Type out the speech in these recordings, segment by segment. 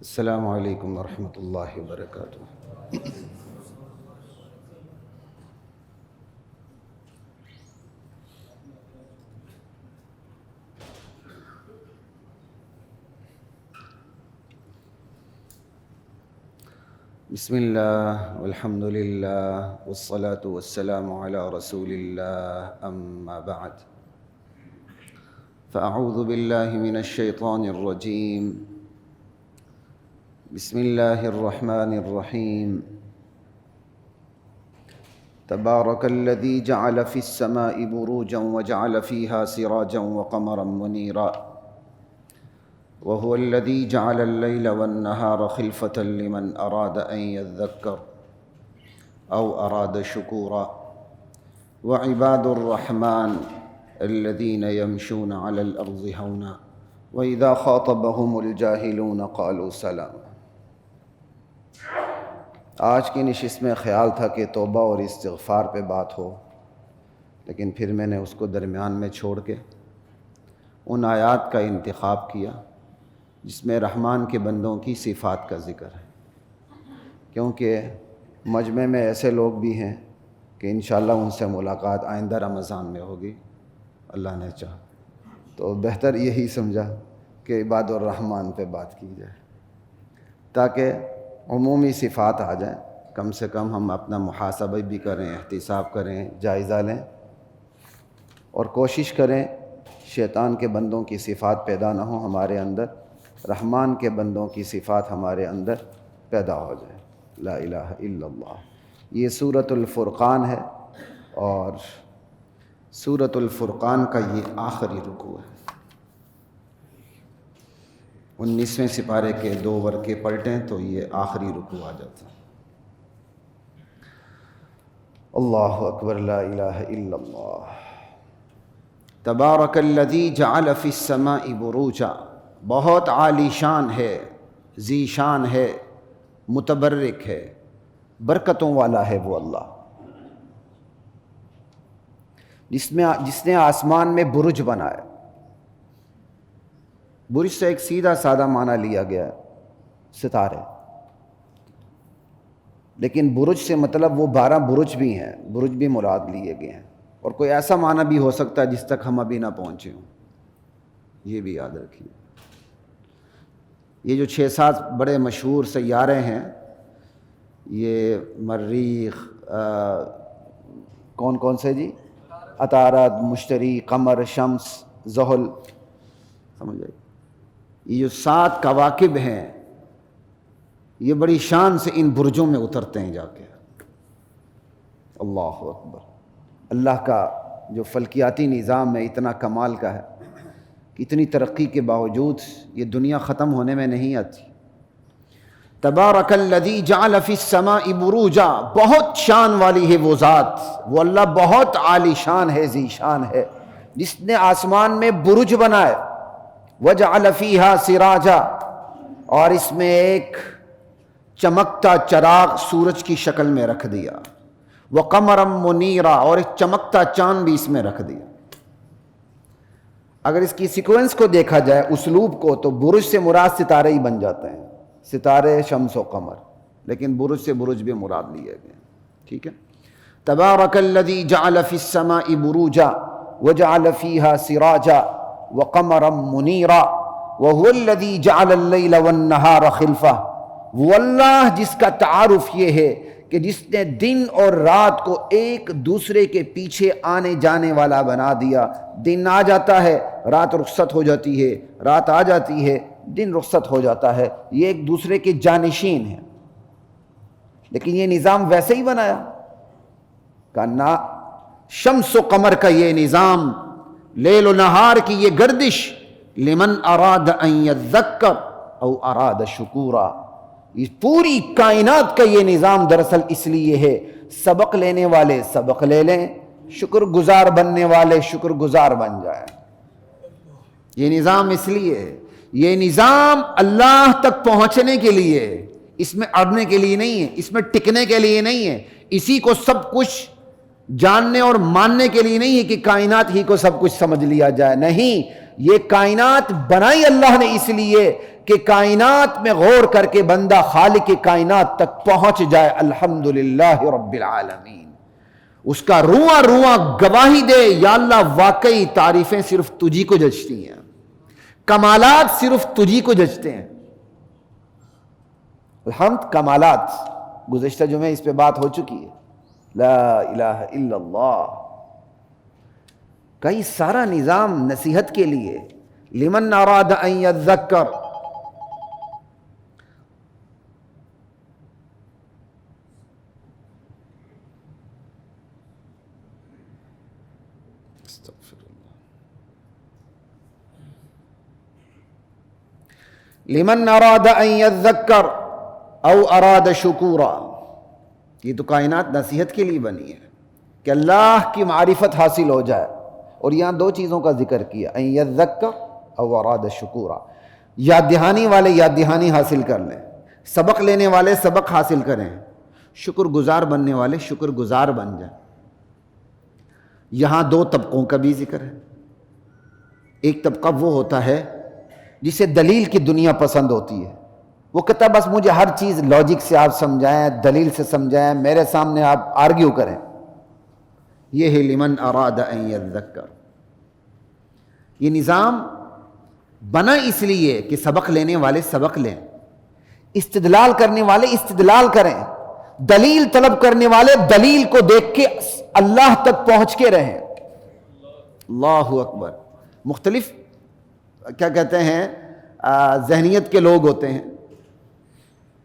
السلام علیکم ورحمۃ اللہ وبرکاتہ۔ بسم اللہ والحمد للہ والصلاة والسلام علی رسول اللہ، اما بعد فاعوذ باللہ من الشیطان الرجیم، بسم اللہ الرحمن الرحیم۔ تبارک الذی جعل فی السماء بروجا وجعل فیہا سراجا وقمرا منیرا وهو الذي جعل الليل والنهار خلفة لمن أراد أن يذكر أو أراد شكورا وعباد الرحمن الذين يمشون على الأرض هونا وإذا خاطبهم الجاهلون قالوا سلاما۔ آج کی نشست میں خیال تھا کہ توبہ اور استغفار پہ بات ہو، لیکن پھر میں نے اس کو درمیان میں چھوڑ کے ان آیات کا انتخاب کیا جس میں رحمان کے بندوں کی صفات کا ذکر ہے، کیونکہ مجمع میں ایسے لوگ بھی ہیں کہ انشاءاللہ ان سے ملاقات آئندہ رمضان میں ہوگی، اللہ نے چاہا تو بہتر یہی سمجھا کہ عباد الرحمن پہ بات کی جائے تاکہ عمومی صفات آ جائیں، کم سے کم ہم اپنا محاسبہ بھی کریں، احتساب کریں، جائزہ لیں اور کوشش کریں شیطان کے بندوں کی صفات پیدا نہ ہوں ہمارے اندر، رحمان کے بندوں کی صفات ہمارے اندر پیدا ہو جائے۔ لا الہ الا اللہ۔ یہ سورۃ الفرقان ہے اور سورۃ الفرقان کا یہ آخری رکوع ہے۔ 19ویں سپارے کے 2 ورقے پلٹیں تو یہ آخری رکوع آ جاتا ہے۔ اللہ اکبر، لا الہ الا اللہ۔ تبارک الذی جعل فی السماء بروجا، بہت عالی شان ہے، ذی شان ہے، متبرک ہے، برکتوں والا ہے وہ اللہ جس نے آسمان میں برج بنایا۔ برج سے ایک سیدھا سادہ معنی لیا گیا ہے، ستارے، لیکن برج سے مطلب وہ 12 برج بھی ہیں، برج بھی مراد لیے گئے ہیں، اور کوئی ایسا معنی بھی ہو سکتا ہے جس تک ہم ابھی نہ پہنچے ہوں، یہ بھی یاد رکھیے۔ یہ جو 6-7 بڑے مشہور سیارے ہیں، یہ مریخ، کون سے جی؟ عطارد، مشتری، قمر، شمس، زحل، سمجھ آئی؟ یہ جو 7 کواکب ہیں یہ بڑی شان سے ان برجوں میں اترتے ہیں جا کے۔ اللہ اکبر۔ اللہ کا جو فلکیاتی نظام ہے اتنا کمال کا ہے کہ اتنی ترقی کے باوجود یہ دنیا ختم ہونے میں نہیں آتی۔ تبارک الذی جعل فی السماء بروجا، بہت شان والی ہے وہ ذات، وہ اللہ بہت عالی شان ہے، ذی شان ہے، جس نے آسمان میں برج بنائے، وجعل فیہا سراجا، اور اس میں ایک چمکتا چراغ سورج کی شکل میں رکھ دیا، وقمرا منیرا، اور ایک چمکتا چاند بھی اس میں رکھ دیا۔ اگر اس کی سیکوینس کو دیکھا جائے، اسلوب کو، تو برج سے مراد ستارے ہی بن جاتے ہیں، ستارے، شمس و قمر، لیکن برج سے برج بھی مراد لیے گئے، ٹھیک ہے۔ تبارک الذی جعل فی السماء بروجا وجعل فیہا سراجا وقمرا منیرا وهو الذی جعل اللیل والنہار خلفہ، وہ اللہ جس کا تعارف یہ ہے کہ جس نے دن اور رات کو ایک دوسرے کے پیچھے آنے جانے والا بنا دیا۔ دن آ جاتا ہے، رات رخصت ہو جاتی ہے، رات آ جاتی ہے، دن رخصت ہو جاتا ہے، یہ ایک دوسرے کے جانشین ہیں۔ لیکن یہ نظام ویسے ہی بنایا کہ نہ شمس و قمر کا یہ نظام، لیل و نہار کی یہ گردش، لمن اراد ان یذکر او اراد شکورا، یہ پوری کائنات کا یہ نظام دراصل اس لیے ہے سبق لینے والے سبق لے لیں، شکر گزار بننے والے شکر گزار بن جائیں۔ یہ نظام اس لیے ہے، یہ نظام اللہ تک پہنچنے کے لیے ہے، اس میں اڑنے کے لیے نہیں ہے، اس میں ٹکنے کے لیے نہیں ہے۔ اسی کو سب کچھ جاننے اور ماننے کے لیے نہیں ہے کہ کائنات ہی کو سب کچھ سمجھ لیا جائے، نہیں، یہ کائنات بنائی اللہ نے اس لیے کہ کائنات میں غور کر کے بندہ خالق کائنات تک پہنچ جائے۔ الحمدللہ رب العالمین، اس کا رواں رواں گواہی دے، یا اللہ واقعی تعریفیں صرف تجھی کو جچتی ہیں، کمالات صرف تجھی کو جچتے ہیں۔ الحمد کمالات، گزشتہ جمعہ اس پہ بات ہو چکی ہے، لا الہ الا اللہ، کئی سارا نظام نصیحت کے لیے، لمن اراد ان یذکر، لمن اراد ان یذکر او اراد شکورا، یہ تو کائنات نصیحت کے لیے بنی ہے کہ اللہ کی معرفت حاصل ہو جائے، اور یہاں دو چیزوں کا ذکر کیا، ان یذکر او اراد شکورا، یاد دہانی والے یاد دہانی حاصل کر لیں، سبق لینے والے سبق حاصل کریں، شکر گزار بننے والے شکر گزار بن جائیں۔ یہاں دو طبقوں کا بھی ذکر ہے، ایک طبقہ وہ ہوتا ہے جسے دلیل کی دنیا پسند ہوتی ہے، وہ کہتا ہے بس مجھے ہر چیز لاجک سے آپ سمجھائیں، دلیل سے سمجھائیں، میرے سامنے آپ آرگیو کریں، یہ ہے لمن اراد ان یذکر۔ یہ نظام بنا اس لیے کہ سبق لینے والے سبق لیں، استدلال کرنے والے استدلال کریں، دلیل طلب کرنے والے دلیل کو دیکھ کے اللہ تک پہنچ کے رہیں۔ اللہ اکبر۔ مختلف کیا کہتے ہیں ذہنیت کے لوگ ہوتے ہیں،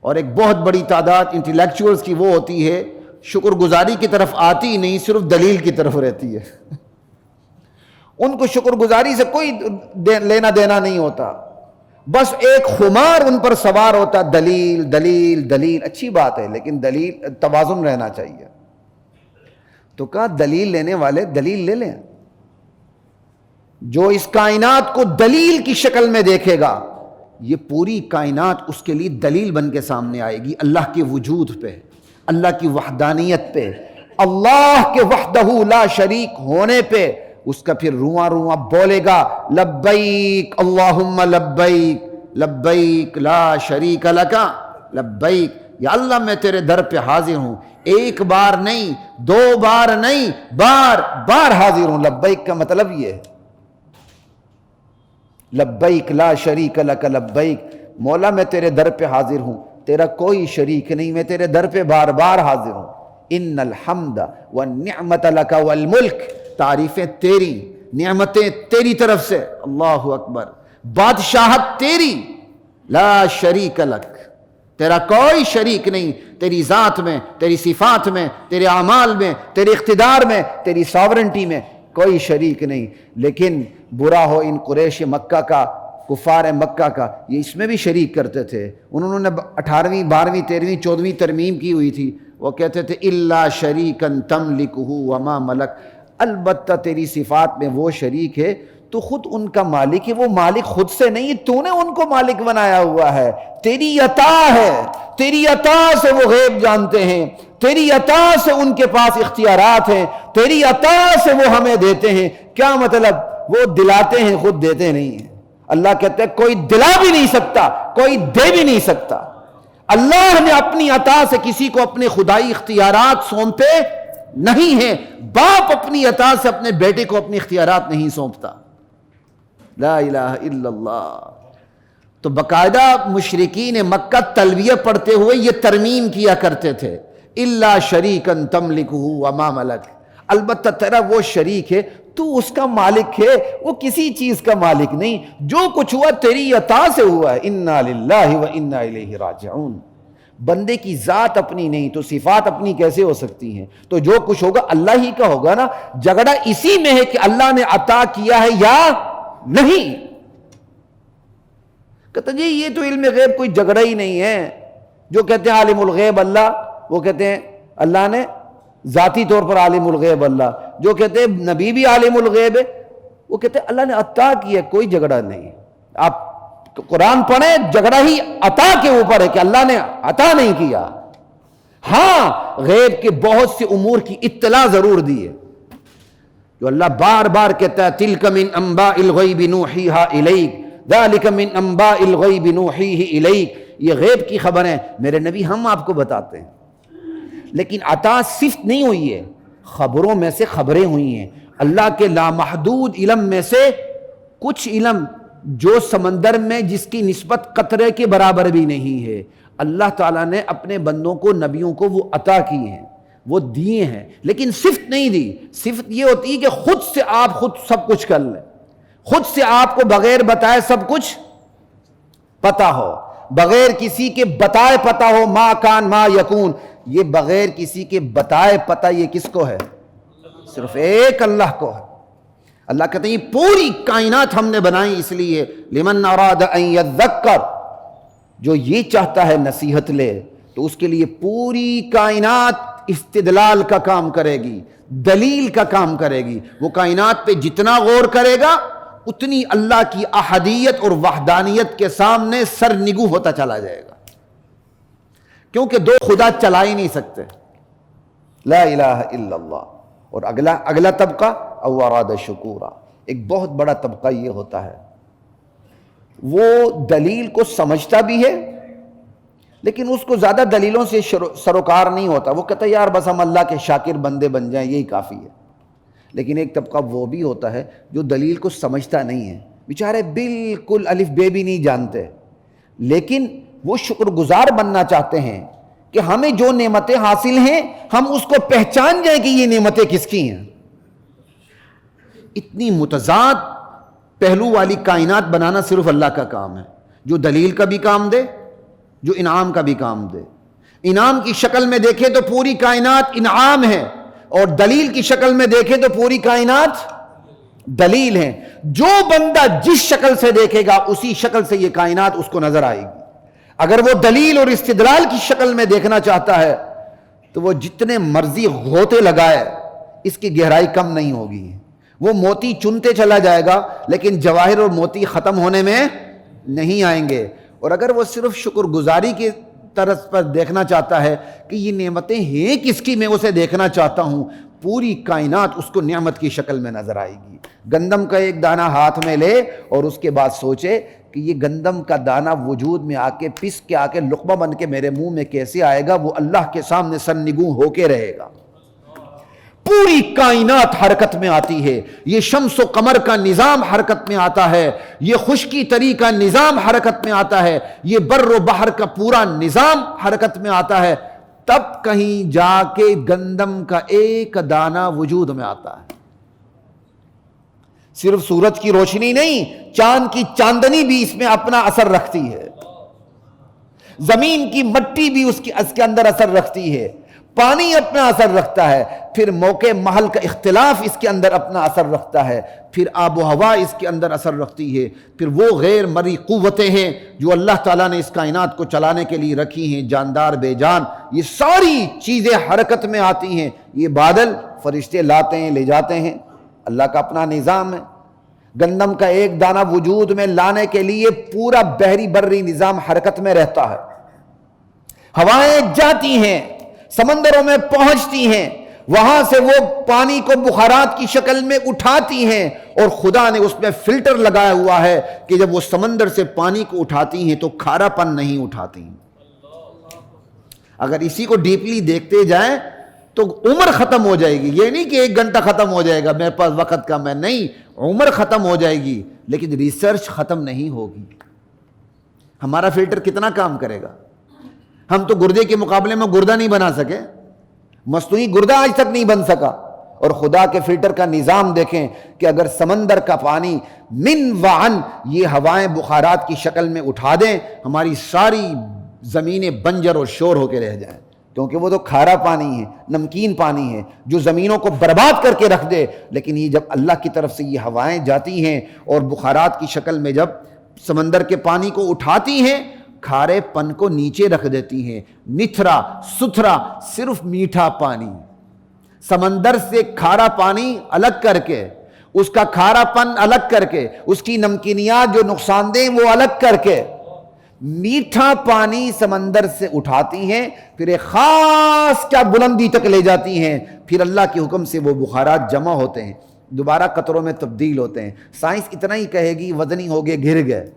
اور ایک بہت بڑی تعداد انٹلیکچوئلز کی وہ ہوتی ہے شکر گزاری کی طرف آتی ہی نہیں، صرف دلیل کی طرف رہتی ہے۔ ان کو شکر گزاری سے کوئی لینا دینا نہیں ہوتا، بس ایک خمار ان پر سوار ہوتا، دلیل دلیل دلیل۔ اچھی بات ہے، لیکن دلیل توازن رہنا چاہیے۔ تو کہا دلیل لینے والے دلیل لے لیں، جو اس کائنات کو دلیل کی شکل میں دیکھے گا، یہ پوری کائنات اس کے لیے دلیل بن کے سامنے آئے گی، اللہ کے وجود پہ، اللہ کی وحدانیت پہ، اللہ کے وحدہ لا شریک ہونے پہ۔ اس کا پھر رواں رواں بولے گا لبیک اللہم لبیک لبیک لا شریک لک لبیک، یا اللہ میں تیرے در پہ حاضر ہوں، ایک بار نہیں، دو بار نہیں، بار بار حاضر ہوں۔ لبیک کا مطلب یہ ہے لبیک لا شریک لک لبیک، مولا میں تیرے در پہ حاضر ہوں، تیرا کوئی شریک نہیں، میں تیرے در پہ بار بار حاضر ہوں۔ ان الحمد والنعمت لک والملک، تعریفیں تیری، نعمتیں تیری طرف سے، اللہ اکبر، بادشاہت تیری، لا شریک لک، تیرا کوئی شریک نہیں، تیری ذات میں، تیری صفات میں، تیرے اعمال میں، تیرے اقتدار میں، تیری ساورنٹی میں کوئی شریک نہیں۔ لیکن برا ہو ان قریش مکہ کا، کفار مکہ کا، یہ اس میں بھی شریک کرتے تھے۔ انہوں نے 18ویں 12ویں 13ویں 14ویں ترمیم کی ہوئی تھی، وہ کہتے تھے الا شریکا تملکہ وما ملک، البتہ تیری صفات میں وہ شریک ہے تو خود ان کا مالک ہے، وہ مالک خود سے نہیں، تو نے ان کو مالک بنایا ہوا ہے، تیری عطا ہے، تیری عطا سے وہ غیب جانتے ہیں، تیری عطا سے ان کے پاس اختیارات ہیں، تیری عطا سے وہ ہمیں دیتے ہیں۔ کیا مطلب؟ وہ دلاتے ہیں، خود دیتے نہیں ہیں۔ اللہ کہتے ہیں کوئی دلا بھی نہیں سکتا، کوئی دے بھی نہیں سکتا۔ اللہ نے اپنی عطا سے کسی کو اپنے خدائی اختیارات سونپے نہیں ہیں۔ باپ اپنی عطا سے اپنے بیٹے کو اپنے اختیارات نہیں سونپتا۔ لا الہ الا اللہ۔ تو باقاعدہ مشرکین مکہ تلبیہ پڑھتے ہوئے یہ ترمیم کیا کرتے تھے، الا شریکا تملکہ وما ملک، البتہ تیرا وہ شریک ہے، تو اس کا مالک ہے، وہ کسی چیز کا مالک نہیں، جو کچھ ہوا تیری عطا سے ہوا ہے۔ انا للہ و انا الیہ راجعون۔ بندے کی ذات اپنی نہیں تو صفات اپنی کیسے ہو سکتی ہیں؟ تو جو کچھ ہوگا اللہ ہی کا ہوگا نا۔ جھگڑا اسی میں ہے کہ اللہ نے عطا کیا ہے یا نہیں۔ کہتا جی یہ تو علم غیب کوئی جھگڑا ہی نہیں ہے۔ جو کہتے ہیں عالم الغیب اللہ، وہ کہتے ہیں اللہ نے ذاتی طور پر عالم الغیب اللہ، جو کہتے ہیں نبی بھی عالم الغیب ہے، وہ کہتے ہیں اللہ نے عطا کیا، کوئی جھگڑا نہیں۔ آپ قرآن پڑھیں، جھگڑا ہی عطا کے اوپر ہے کہ اللہ نے عطا نہیں کیا۔ ہاں غیب کے بہت سے امور کی اطلاع ضرور دی ہے، جو اللہ بار بار کہتا ہے تلک من انباء الغیب نوحیہا الیک، ذالک من انباء الغیب نوحیہ الیک، یہ غیب کی خبر ہیں میرے نبی ہم آپ کو بتاتے ہیں۔ لیکن عطا صفت نہیں ہوئی ہے، خبروں میں سے خبریں ہوئی ہیں۔ اللہ کے لامحدود علم میں سے کچھ علم جو سمندر میں جس کی نسبت قطرے کے برابر بھی نہیں ہے، اللہ تعالیٰ نے اپنے بندوں کو، نبیوں کو وہ عطا کی ہیں، وہ دیے ہیں، لیکن صفت نہیں دی۔ صفت یہ ہوتی ہے کہ خود سے آپ خود سب کچھ کر لیں، خود سے آپ کو بغیر بتائے سب کچھ پتا ہو، بغیر کسی کے بتائے پتا ہو، ما کان ما یکون، یہ بغیر کسی کے بتائے پتا یہ کس کو ہے؟ صرف ایک اللہ کو ہے۔ اللہ کہتے ہیں یہ پوری کائنات ہم نے بنائی اس لیے لمن اراد ان یذکر، جو یہ چاہتا ہے نصیحت لے تو اس کے لیے پوری کائنات استدلال کا کام کرے گی، دلیل کا کام کرے گی۔ وہ کائنات پہ جتنا غور کرے گا اتنی اللہ کی احدیت اور وحدانیت کے سامنے سرنگو ہوتا چلا جائے گا، کیونکہ دو خدا چلا ہی نہیں سکتے، لا الہ الا اللہ۔ اور اگلا طبقہ او اراد شکورا، ایک بہت بڑا طبقہ یہ ہوتا ہے وہ دلیل کو سمجھتا بھی ہے لیکن اس کو زیادہ دلیلوں سے سروکار نہیں ہوتا، وہ کہتا ہے یار بس ہم اللہ کے شاکر بندے بن جائیں یہی کافی ہے۔ لیکن ایک طبقہ وہ بھی ہوتا ہے جو دلیل کو سمجھتا نہیں ہے، بیچارے بالکل الف بے بھی نہیں جانتے، لیکن وہ شکر گزار بننا چاہتے ہیں کہ ہمیں جو نعمتیں حاصل ہیں ہم اس کو پہچان جائیں کہ یہ نعمتیں کس کی ہیں۔ اتنی متضاد پہلو والی کائنات بنانا صرف اللہ کا کام ہے، جو دلیل کا بھی کام دے، جو انعام کا بھی کام دے۔ انعام کی شکل میں دیکھیں تو پوری کائنات انعام ہے، اور دلیل کی شکل میں دیکھیں تو پوری کائنات دلیل ہے۔ جو بندہ جس شکل سے دیکھے گا اسی شکل سے یہ کائنات اس کو نظر آئے گی۔ اگر وہ دلیل اور استدلال کی شکل میں دیکھنا چاہتا ہے تو وہ جتنے مرضی غوطے لگائے اس کی گہرائی کم نہیں ہوگی، وہ موتی چنتے چلا جائے گا لیکن جواہر اور موتی ختم ہونے میں نہیں آئیں گے۔ اور اگر وہ صرف شکر گزاری کی طرز پر دیکھنا چاہتا ہے کہ یہ نعمتیں ہیں کس کی، میں اسے دیکھنا چاہتا ہوں، پوری کائنات اس کو نعمت کی شکل میں نظر آئے گی۔ گندم کا ایک دانہ ہاتھ میں لے اور اس کے بعد سوچے کہ یہ گندم کا دانہ وجود میں آ کے پس کے آ کے لقمہ بن کے میرے منہ میں کیسے آئے گا، وہ اللہ کے سامنے سرنگوں ہو کے رہے گا۔ پوری کائنات حرکت میں آتی ہے، یہ شمس و قمر کا نظام حرکت میں آتا ہے، یہ خشکی تری کا نظام حرکت میں آتا ہے، یہ بر و بحر کا پورا نظام حرکت میں آتا ہے، تب کہیں جا کے گندم کا ایک دانہ وجود میں آتا ہے۔ صرف سورج کی روشنی نہیں، چاند کی چاندنی بھی اس میں اپنا اثر رکھتی ہے، زمین کی مٹی بھی اس کے اندر اثر رکھتی ہے، پانی اپنا اثر رکھتا ہے، پھر موقع محل کا اختلاف اس کے اندر اپنا اثر رکھتا ہے، پھر آب و ہوا اس کے اندر اثر رکھتی ہے، پھر وہ غیر مرئی قوتیں ہیں جو اللہ تعالیٰ نے اس کائنات کو چلانے کے لیے رکھی ہیں، جاندار بے جان، یہ ساری چیزیں حرکت میں آتی ہیں۔ یہ بادل فرشتے لاتے ہیں لے جاتے ہیں، اللہ کا اپنا نظام ہے۔ گندم کا ایک دانہ وجود میں لانے کے لیے پورا بحری بری نظام حرکت میں رہتا ہے، ہوائیں جاتی ہیں، سمندروں میں پہنچتی ہیں، وہاں سے وہ پانی کو بخارات کی شکل میں اٹھاتی ہیں، اور خدا نے اس میں فلٹر لگایا ہوا ہے کہ جب وہ سمندر سے پانی کو اٹھاتی ہیں تو کھارا پن نہیں اٹھاتی۔ اگر اسی کو ڈیپلی دیکھتے جائیں تو عمر ختم ہو جائے گی، یہ نہیں کہ 1 گھنٹہ ختم ہو جائے گا میرے پاس وقت کم ہے، نہیں، عمر ختم ہو جائے گی لیکن ریسرچ ختم نہیں ہوگی۔ ہمارا فلٹر کتنا کام کرے گا؟ ہم تو گردے کے مقابلے میں گردہ نہیں بنا سکے، مصنوعی گردہ آج تک نہیں بن سکا، اور خدا کے فلٹر کا نظام دیکھیں کہ اگر سمندر کا پانی من وعن یہ ہوائیں بخارات کی شکل میں اٹھا دیں، ہماری ساری زمینیں بنجر اور شور ہو کے رہ جائیں، کیونکہ وہ تو کھارا پانی ہے، نمکین پانی ہے جو زمینوں کو برباد کر کے رکھ دے۔ لیکن یہ جب اللہ کی طرف سے یہ ہوائیں جاتی ہیں اور بخارات کی شکل میں جب سمندر کے پانی کو اٹھاتی ہیں، کھارے پن کو نیچے رکھ دیتی ہیں، نتھرا ستھرا صرف میٹھا پانی، سمندر سے کھارا پانی الگ کر کے، اس کا کھارا پن الگ کر کے، اس کی نمکینیات جو نقصان دہ وہ الگ کر کے، میٹھا پانی سمندر سے اٹھاتی ہیں، پھر ایک خاص کیا بلندی تک لے جاتی ہیں، پھر اللہ کے حکم سے وہ بخارات جمع ہوتے ہیں، دوبارہ قطروں میں تبدیل ہوتے ہیں۔ سائنس اتنا ہی کہے گی وزنی ہو گئے، گر گئے،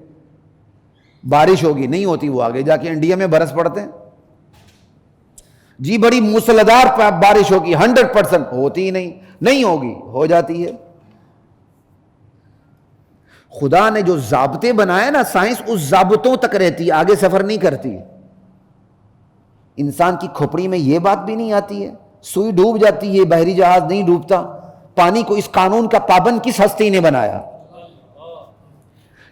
بارش ہوگی، نہیں ہوتی وہ۔ آگے جا کے انڈیا میں برس پڑتے ہیں، جی بڑی موسلادھار بارش ہوگی، 100% ہوتی ہی نہیں ہوگی، ہو جاتی ہے۔ خدا نے جو ضابطے بنائے نا، سائنس اس ضابطوں تک رہتی ہے، آگے سفر نہیں کرتی۔ انسان کی کھوپڑی میں یہ بات بھی نہیں آتی ہے، سوئی ڈوب جاتی ہے، بحری جہاز نہیں ڈوبتا۔ پانی کو اس قانون کا پابند کس ہستی نے بنایا؟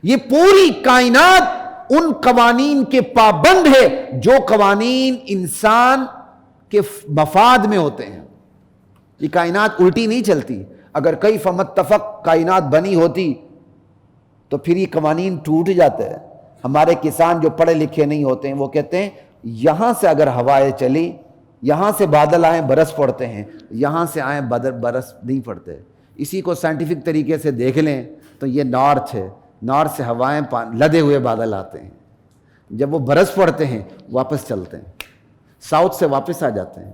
یہ پوری کائنات ان قوانین کے پابند ہے جو قوانین انسان کے مفاد میں ہوتے ہیں۔ یہ کائنات الٹی نہیں چلتی۔ اگر کئی فمتفق کائنات بنی ہوتی تو پھر یہ قوانین ٹوٹ جاتے ہیں۔ ہمارے کسان جو پڑھے لکھے نہیں ہوتے ہیں وہ کہتے ہیں یہاں سے اگر ہوائیں چلی، یہاں سے بادل آئیں برس پڑتے ہیں، یہاں سے آئیں برس نہیں پڑتے۔ اسی کو سائنٹیفک طریقے سے دیکھ لیں تو یہ نارتھ ہے، نارتھ سے ہوائیں لدے ہوئے بادل آتے ہیں، جب وہ برس پڑتے ہیں واپس چلتے ہیں، ساؤتھ سے واپس آ جاتے ہیں۔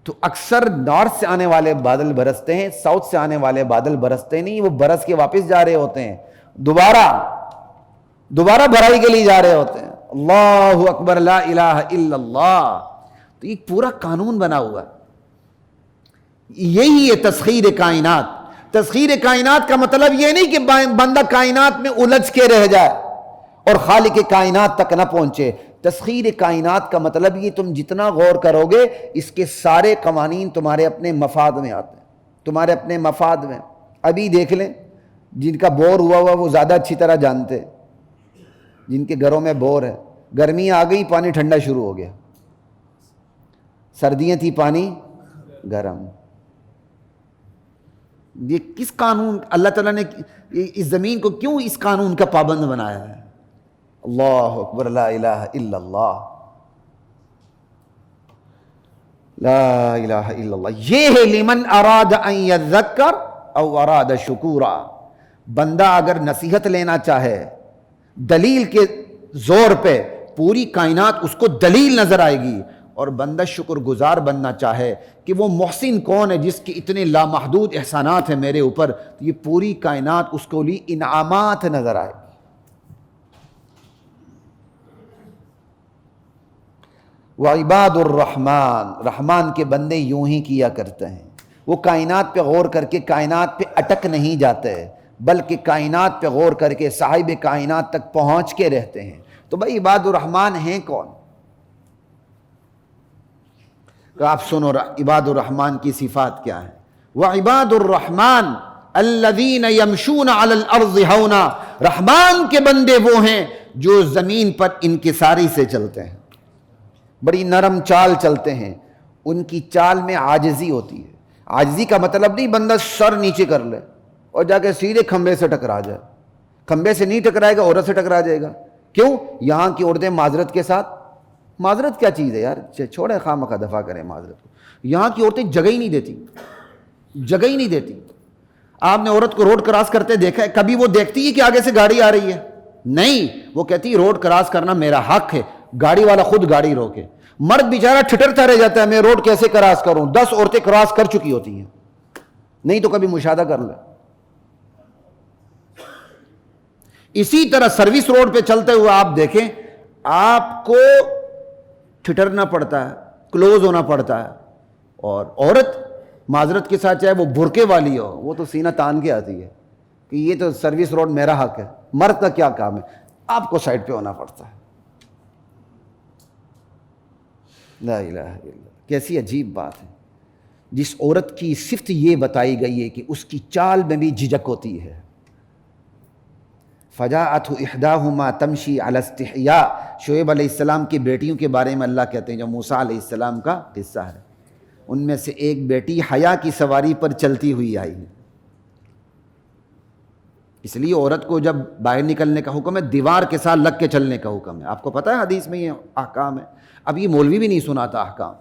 تو اکثر نارتھ سے آنے والے بادل برستے ہیں، ساؤتھ سے آنے والے بادل برستے نہیں، وہ برس کے واپس جا رہے ہوتے ہیں، دوبارہ بھرائی کے لیے جا رہے ہوتے ہیں۔ اللہ اکبر، لا الہ الا اللہ۔ تو یہ پورا قانون بنا ہوا ہے۔ یہی ہے تسخیر کائنات۔ تسخیر کائنات کا مطلب یہ نہیں کہ بندہ کائنات میں الجھ کے رہ جائے اور خالق کائنات تک نہ پہنچے۔ تسخیر کائنات کا مطلب یہ تم جتنا غور کرو گے اس کے سارے قوانین تمہارے اپنے مفاد میں آتے ہیں، تمہارے اپنے مفاد میں۔ ابھی دیکھ لیں، جن کا بور ہوا وہ زیادہ اچھی طرح جانتے، جن کے گھروں میں بور ہے، گرمیاں آ گئی پانی ٹھنڈا شروع ہو گیا، سردیاں تھی پانی گرم۔ یہ کس قانون، اللہ تعالیٰ نے اس زمین کو کیوں اس قانون کا پابند بنایا ہے؟ اللہ اکبر، لا الہ الا اللہ، لا الہ الا اللہ۔ یہ ہے لمن اراد ان یذکر او اراد شکورا۔ بندہ اگر نصیحت لینا چاہے دلیل کے زور پہ، پوری کائنات اس کو دلیل نظر آئے گی، اور بندہ شکر گزار بننا چاہے کہ وہ محسن کون ہے جس کے اتنے لامحدود احسانات ہیں میرے اوپر، تو یہ پوری کائنات اس کو لیے انعامات نظر آئے گی۔ وعباد الرحمن، رحمان کے بندے یوں ہی کیا کرتے ہیں، وہ کائنات پہ غور کر کے کائنات پہ اٹک نہیں جاتے، بلکہ کائنات پہ غور کر کے صاحب کائنات تک پہنچ کے رہتے ہیں۔ تو بھائی عباد الرحمن ہیں کون؟ تو آپ سنو عباد الرحمن کی صفات کیا ہیں۔ وعباد الرحمن الذین یمشون علی الارض ہونا، رحمان کے بندے وہ ہیں جو زمین پر انکساری سے چلتے ہیں، بڑی نرم چال چلتے ہیں، ان کی چال میں عاجزی ہوتی ہے۔ عاجزی کا مطلب نہیں بندہ سر نیچے کر لے اور جا کے سیدھے کھمبے سے ٹکرا جائے، کھمبے سے نہیں ٹکرائے گا عورت سے ٹکرا جائے گا۔ کیوں؟ یہاں کی عورتیں معذرت کے ساتھ، معذرت کیا چیز ہے یار، چھوڑیں خواہ مخواہ دفع کریں معذرت کو۔ یہاں کی عورتیں جگہ ہی نہیں دیتی، جگہ ہی نہیں دیتی۔ آپ نے عورت کو روڈ کراس کرتے دیکھا ہے؟ کبھی وہ دیکھتی ہے کہ آگے سے گاڑی آ رہی ہے؟ نہیں، وہ کہتی ہے روڈ کراس کرنا میرا حق ہے، گاڑی والا خود گاڑی روکے۔ مرد بیچارہ ٹھٹرتا رہ جاتا ہے میں روڈ کیسے کراس کروں، 10 عورتیں کراس کر چکی ہوتی ہیں، نہیں تو کبھی مشاہدہ کر لیں۔ اسی طرح سروس روڈ پہ چلتے ہوئے آپ دیکھیں، آپ کو ٹھٹرنا پڑتا ہے، کلوز ہونا پڑتا ہے، اور عورت معذرت کے ساتھ چاہے وہ برقعے والی ہو، وہ تو سینہ تان کے آتی ہے کہ یہ تو سروس روڈ میرا حق ہے۔ مرد کا کیا کام ہے؟ آپ کو سائڈ پہ ہونا پڑتا ہے۔ لا الہ الا اللہ، کیسی عجیب بات ہے۔ جس عورت کی صفت یہ بتائی گئی ہے کہ اس کی چال میں بھی جھجک ہوتی ہے۔ فجاءتہ احداہما تمشی علی استحیاء، شعیب علیہ السلام کی بیٹیوں کے بارے میں اللہ کہتے ہیں جو موسیٰ علیہ السلام کا قصہ ہے، ان میں سے ایک بیٹی حیا کی سواری پر چلتی ہوئی آئی ہے۔ اس لیے عورت کو جب باہر نکلنے کا حکم ہے دیوار کے ساتھ لگ کے چلنے کا حکم ہے۔ آپ کو پتہ ہے حدیث میں یہ احکام ہے۔ اب یہ مولوی بھی نہیں سناتا احکام،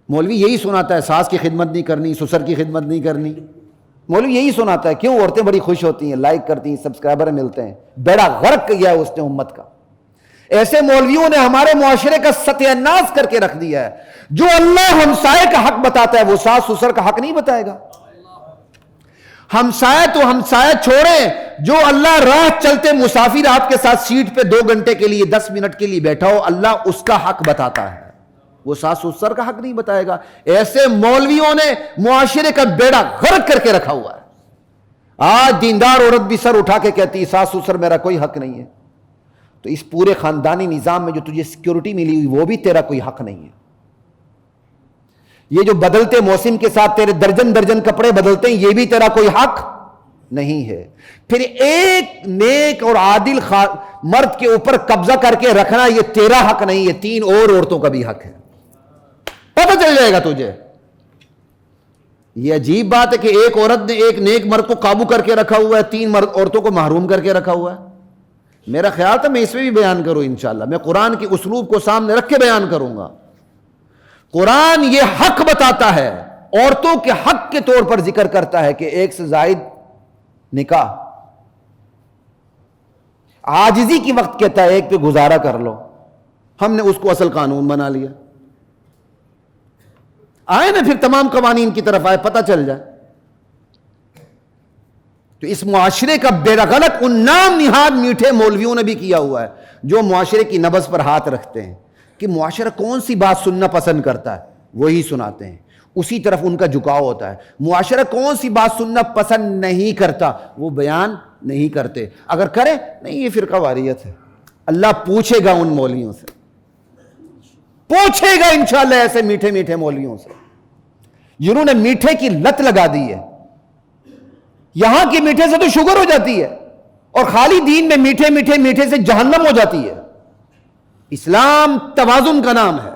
مولوی یہی سناتا ہے ساس کی خدمت نہیں کرنی، سسر کی خدمت نہیں کرنی، مولوی یہی سناتا ہے۔ کیوں؟ عورتیں بڑی خوش ہوتی ہیں، لائک کرتی ہیں، سبسکرائبر ملتے ہیں، بیڑا غرق کیا ہے اس نے امت کا۔ ایسے مولویوں نے ہمارے معاشرے کا ستیہ ناش کر کے رکھ دیا ہے. جو اللہ ہمسائے کا حق بتاتا ہے وہ ساس سسر کا حق نہیں بتائے گا. ہمسائے تو ہمسائے چھوڑیں، جو اللہ راہ چلتے مسافر آپ کے ساتھ سیٹ پہ 2 گھنٹے کے لیے 10 منٹ کے لیے بیٹھا ہو، اللہ اس کا حق بتاتا ہے، وہ ساس سسر کا حق نہیں بتائے گا. ایسے مولویوں نے معاشرے کا بیڑا غرق کر کے رکھا ہوا ہے. آج دیندار عورت بھی سر اٹھا کے کہتی ہے ساس سسر میرا کوئی حق نہیں ہے. تو اس پورے خاندانی نظام میں جو تجھے سیکیورٹی ملی ہوئی وہ بھی تیرا کوئی حق نہیں ہے. یہ جو بدلتے موسم کے ساتھ تیرے درجن درجن کپڑے بدلتے ہیں یہ بھی تیرا کوئی حق نہیں ہے. پھر ایک نیک اور عادل مرد کے اوپر قبضہ کر کے رکھنا یہ تیرا حق نہیں ہے، 3 اور عورتوں کا بھی حق ہے. پتہ چل جائے گا تجھے. یہ عجیب بات ہے کہ ایک عورت نے ایک نیک مرد کو قابو کر کے رکھا ہوا ہے، 3 عورتوں کو محروم کر کے رکھا ہوا ہے. میرا خیال تھا میں اس میں بھی بیان کروں انشاءاللہ. میں قرآن کے اسلوب کو سامنے رکھ کے بیان کروں گا. قرآن یہ حق بتاتا ہے، عورتوں کے حق کے طور پر ذکر کرتا ہے کہ 1 سے زائد نکاح. عاجزی کی وقت کہتا ہے 1 پہ گزارا کر لو. ہم نے اس کو اصل قانون بنا لیا. آئے نا پھر تمام قوانین کی طرف آئے، پتہ چل جائے. تو اس معاشرے کا بیڑا غلط ان نام نہاد میٹھے مولویوں نے بھی کیا ہوا ہے جو معاشرے کی نبض پر ہاتھ رکھتے ہیں کہ معاشرہ کون سی بات سننا پسند کرتا ہے وہی سناتے ہیں، اسی طرف ان کا جھکاؤ ہوتا ہے. معاشرہ کون سی بات سننا پسند نہیں کرتا وہ بیان نہیں کرتے. اگر کرے نہیں یہ فرقہ واریت ہے. اللہ پوچھے گا ان مولویوں سے، پوچھے گا انشاءاللہ ایسے میٹھے میٹھے مولویوں سے جنہوں نے میٹھے کی لت لگا دی ہے. یہاں کے میٹھے سے تو شوگر ہو جاتی ہے اور خالی دین میں میٹھے میٹھے میٹھے سے جہنم ہو جاتی ہے. اسلام توازن کا نام ہے.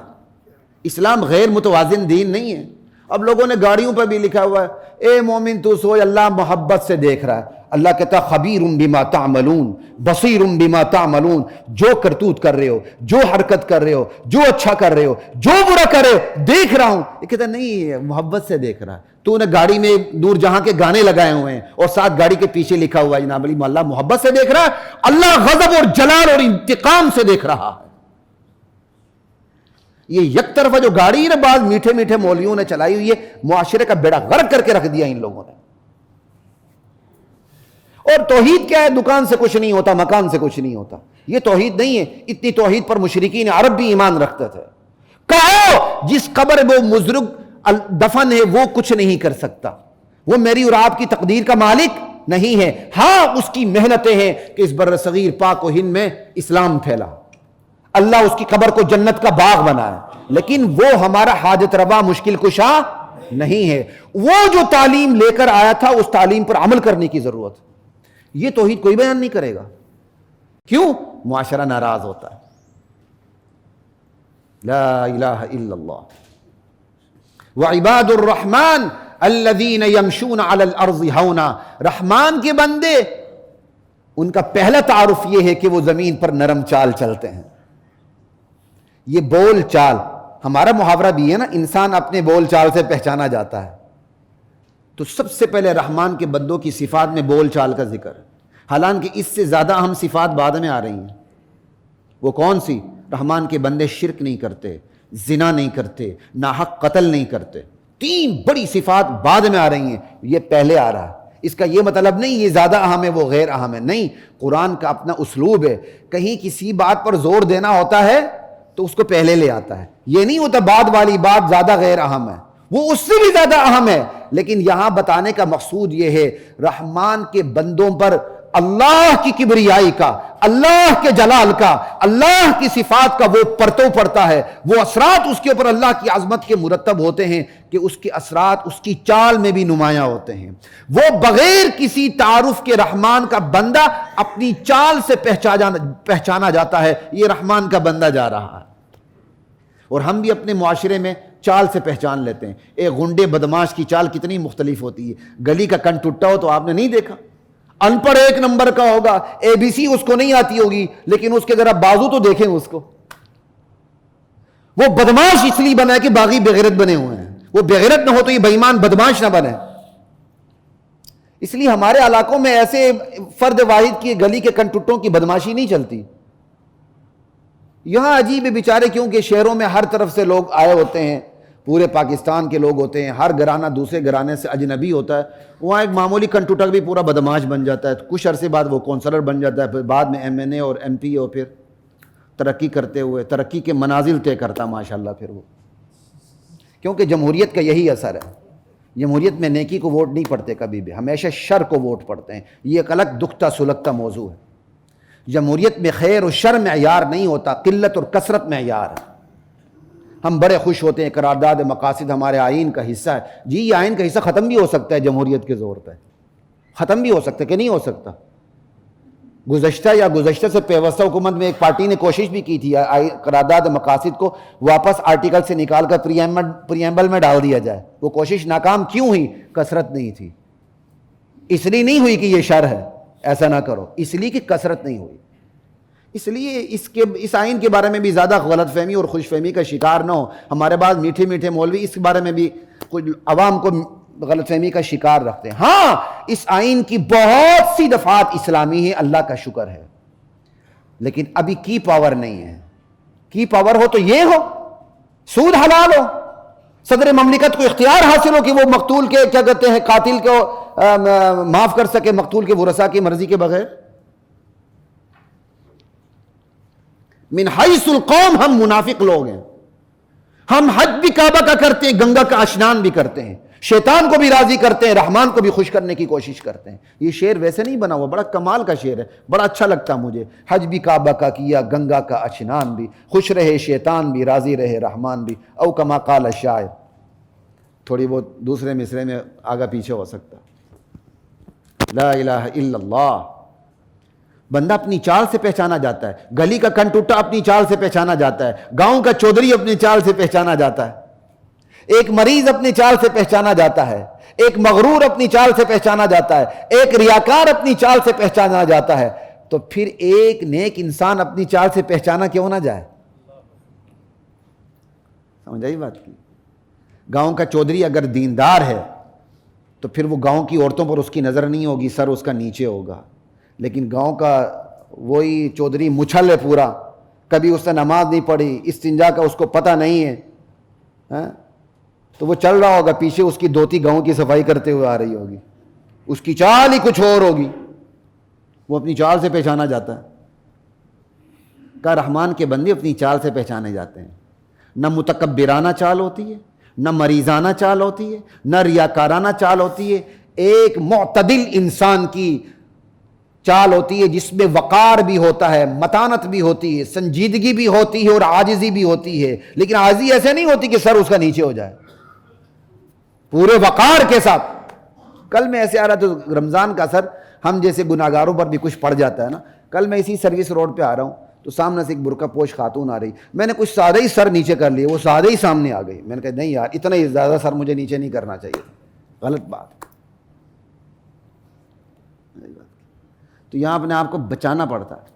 اسلام غیر متوازن دین نہیں ہے. اب لوگوں نے گاڑیوں پر بھی لکھا ہوا ہے اے مومن تو سوچ اللہ محبت سے دیکھ رہا ہے. اللہ کہتا خبیر بما تعملون بصیر بما تعملون. جو کرتوت کر رہے ہو، جو حرکت کر رہے ہو، جو اچھا کر رہے ہو، جو برا کر رہے ہو دیکھ رہا ہوں. یہ کہتا نہیں محبت سے دیکھ رہا ہے. تو نے گاڑی میں نور جہاں کے گانے لگائے ہوئے ہیں اور ساتھ گاڑی کے پیچھے لکھا ہوا ہے جناب علی اللہ محبت سے دیکھ رہا ہے. اللہ غضب اور جلال اور انتقام سے دیکھ رہا ہے. یہ یک طرفہ جو گاڑی ہے بعض میٹھے میٹھے مولویوں نے چلائی ہوئی ہے، معاشرے کا بیڑا غرق کر کے رکھ دیا ان لوگوں نے. اور توحید کیا ہے؟ دکان سے کچھ نہیں ہوتا، مکان سے کچھ نہیں ہوتا. یہ توحید نہیں ہے. اتنی توحید پر مشرکین عرب بھی ایمان رکھتے تھے. کہو جس قبر وہ مزرگ دفن ہے وہ کچھ نہیں کر سکتا، وہ میری اور آپ کی تقدیر کا مالک نہیں ہے. ہاں اس کی محنتیں ہیں کہ اس بر صغیر پاک و ہند میں اسلام پھیلا، اللہ اس کی قبر کو جنت کا باغ بنایا، لیکن وہ ہمارا حاجت روا مشکل کشا نہیں ہے. وہ جو تعلیم لے کر آیا تھا اس تعلیم پر عمل کرنے کی ضرورت. یہ توحید کوئی بیان نہیں کرے گا. کیوں؟ معاشرہ ناراض ہوتا ہے. لا الہ الا اللہ. وعباد الرحمن الذین یمشون علی الارض ہونا. رحمان کے بندے ان کا پہلا تعارف یہ ہے کہ وہ زمین پر نرم چال چلتے ہیں. یہ بول چال ہمارا محاورہ بھی ہے نا، انسان اپنے بول چال سے پہچانا جاتا ہے. تو سب سے پہلے رحمان کے بندوں کی صفات میں بول چال کا ذکر ہے، حالانکہ اس سے زیادہ اہم صفات بعد میں آ رہی ہیں. وہ کون سی؟ رحمان کے بندے شرک نہیں کرتے، زنا نہیں کرتے، ناحق قتل نہیں کرتے. 3 بڑی صفات بعد میں آ رہی ہیں، یہ پہلے آ رہا ہے. اس کا یہ مطلب نہیں یہ زیادہ اہم ہے وہ غیر اہم ہے، نہیں. قرآن کا اپنا اسلوب ہے. کہیں کسی بات پر زور دینا ہوتا ہے تو اس کو پہلے لے آتا ہے. یہ نہیں ہوتا بعد والی بات زیادہ غیر اہم ہے، وہ اس سے بھی زیادہ اہم ہے. لیکن یہاں بتانے کا مقصود یہ ہے رحمان کے بندوں پر اللہ کی کبریائی کا، اللہ کے جلال کا، اللہ کی صفات کا وہ پرتو پڑتا ہے. وہ اثرات اس کے اوپر اللہ کی عظمت کے مرتب ہوتے ہیں کہ اس کے اثرات اس کی چال میں بھی نمایاں ہوتے ہیں. وہ بغیر کسی تعارف کے رحمان کا بندہ اپنی چال سے پہچانا جاتا ہے یہ رحمان کا بندہ جا رہا ہے. اور ہم بھی اپنے معاشرے میں چال سے پہچان لیتے ہیں. ایک غنڈے بدماش کی چال کتنی مختلف ہوتی ہے. گلی کا کن ٹوٹا ہو تو آپ نے نہیں دیکھا، ان پڑھ 1 نمبر کا ہوگا، ABC اس کو نہیں آتی ہوگی، لیکن اس کے ذرا بازو تو دیکھیں اس کو. وہ بدماش اس لیے بنا ہے کہ باغی بغیرت بنے ہوئے ہیں. وہ بغیرت نہ ہو تو یہ بے ایمان بدماش نہ بنے. اس لیے ہمارے علاقوں میں ایسے فرد واحد کی گلی کے کنٹوٹوں کی بدماشی نہیں چلتی. یہاں عجیب ہے بیچارے، کیونکہ شہروں میں ہر طرف سے لوگ آئے ہوتے ہیں، پورے پاکستان کے لوگ ہوتے ہیں، ہر گھرانہ دوسرے گھرانے سے اجنبی ہوتا ہے، وہاں ایک معمولی کنٹوٹک بھی پورا بدماش بن جاتا ہے، کچھ عرصے بعد وہ کونسلر بن جاتا ہے، پھر بعد میں MNA اور MP، اور پھر ترقی کرتے ہوئے ترقی کے منازل طے کرتا ماشاءاللہ پھر وہ، کیونکہ جمہوریت کا یہی اثر ہے، جمہوریت میں نیکی کو ووٹ نہیں پڑتے کبھی بھی، ہمیشہ شر کو ووٹ پڑتے ہیں، یہ ایک الگ دکھتا سلگتا موضوع ہے۔ جمہوریت میں خیر و شر معیار نہیں ہوتا، قلت اور کثرت معیار ہے۔ ہم بڑے خوش ہوتے ہیں قرارداد مقاصد ہمارے آئین کا حصہ ہے، جی یہ آئین کا حصہ ختم بھی ہو سکتا ہے جمہوریت کے زور پہ، ختم بھی ہو سکتا ہے کہ نہیں ہو سکتا؟ گزشتہ یا گزشتہ سے پیوستہ حکومت میں ایک پارٹی نے کوشش بھی کی تھی قرارداد مقاصد کو واپس آرٹیکل سے نکال کر پریمبل میں ڈال دیا جائے، وہ کوشش ناکام کیوں ہوئی؟ کثرت نہیں تھی، اس لیے نہیں ہوئی کہ یہ شر ہے ایسا نہ کرو، اس لیے کہ کثرت نہیں ہوئی۔ اس لیے اس آئین کے بارے میں بھی زیادہ غلط فہمی اور خوش فہمی کا شکار نہ ہو۔ ہمارے بعض میٹھے میٹھے مولوی اس بارے میں بھی کچھ عوام کو غلط فہمی کا شکار رکھتے ہیں۔ ہاں اس آئین کی بہت سی دفعات اسلامی ہے، اللہ کا شکر ہے، لیکن ابھی کی پاور نہیں ہے۔ کی پاور ہو تو یہ ہو سود حلال ہو، صدر مملکت کو اختیار حاصل ہو کہ وہ مقتول کے کیا کہتے ہیں قاتل کو معاف کر سکے مقتول کے ورثاء کی مرضی کے بغیر۔ من حیث القوم ہم منافق لوگ ہیں، ہم حج بھی کعبہ کا کرتے ہیں، گنگا کا اشنان بھی کرتے ہیں، شیطان کو بھی راضی کرتے ہیں، رحمان کو بھی خوش کرنے کی کوشش کرتے ہیں۔ یہ شعر ویسے نہیں بنا ہوا، بڑا کمال کا شعر ہے، بڑا اچھا لگتا مجھے۔ حج بھی کعبہ کا کیا، گنگا کا اشنان بھی، خوش رہے شیطان بھی، راضی رہے رحمان بھی، او کما قال الشاعر۔ تھوڑی بہت دوسرے مصرے میں آگا پیچھے ہو سکتا۔ لا الہ الا اللہ۔ بندہ اپنی چال سے پہچانا جاتا ہے، گلی کا کنٹوٹا اپنی چال سے پہچانا جاتا ہے، گاؤں کا چودھری اپنی چال سے پہچانا جاتا ہے، ایک مریض اپنی چال سے پہچانا جاتا ہے، ایک مغرور اپنی چال سے پہچانا جاتا ہے، ایک ریاکار اپنی چال سے پہچانا جاتا ہے، تو پھر ایک نیک انسان اپنی چال سے پہچانا کیوں نہ جائے؟ سمجھ آئی بات کی؟ گاؤں کا چودھری اگر دیندار ہے تو پھر وہ گاؤں کی عورتوں پر اس کی نظر نہیں ہوگی، سر اس کا نیچے ہوگا، لیکن گاؤں کا وہی چودھری مچھل ہے پورا، کبھی اس نے نماز نہیں پڑھی، استنجا کا اس کو پتہ نہیں ہے، تو وہ چل رہا ہوگا پیچھے اس کی دھوتی گاؤں کی صفائی کرتے ہوئے آ رہی ہوگی، اس کی چال ہی کچھ اور ہوگی، وہ اپنی چال سے پہچانا جاتا ہے۔ کہ رحمان کے بندے اپنی چال سے پہچانے جاتے ہیں، نہ متکبرانہ چال ہوتی ہے، نہ مریضانہ چال ہوتی ہے، نہ ریاکارانہ چال ہوتی ہے، ایک معتدل انسان کی چال ہوتی ہے جس میں وقار بھی ہوتا ہے، متانت بھی ہوتی ہے، سنجیدگی بھی ہوتی ہے اور عاجزی بھی ہوتی ہے، لیکن عاجزی ایسے نہیں ہوتی کہ سر اس کا نیچے ہو جائے، پورے وقار کے ساتھ۔ کل میں ایسے آ رہا تو رمضان کا اثر ہم جیسے گناہگاروں پر بھی کچھ پڑ جاتا ہے نا۔ کل میں اسی سروس روڈ پہ آ رہا ہوں تو سامنے سے ایک برقع پوش خاتون آ رہی، میں نے کچھ سادہ ہی سر نیچے کر لیا، وہ سادہ ہی سامنے آ گئی، میں نے کہا نہیں یار اتنا ہی زیادہ سر مجھے نیچے نہیں کرنا چاہیے، غلط بات۔ تو یہاں اپنے آپ کو بچانا پڑتا ہے۔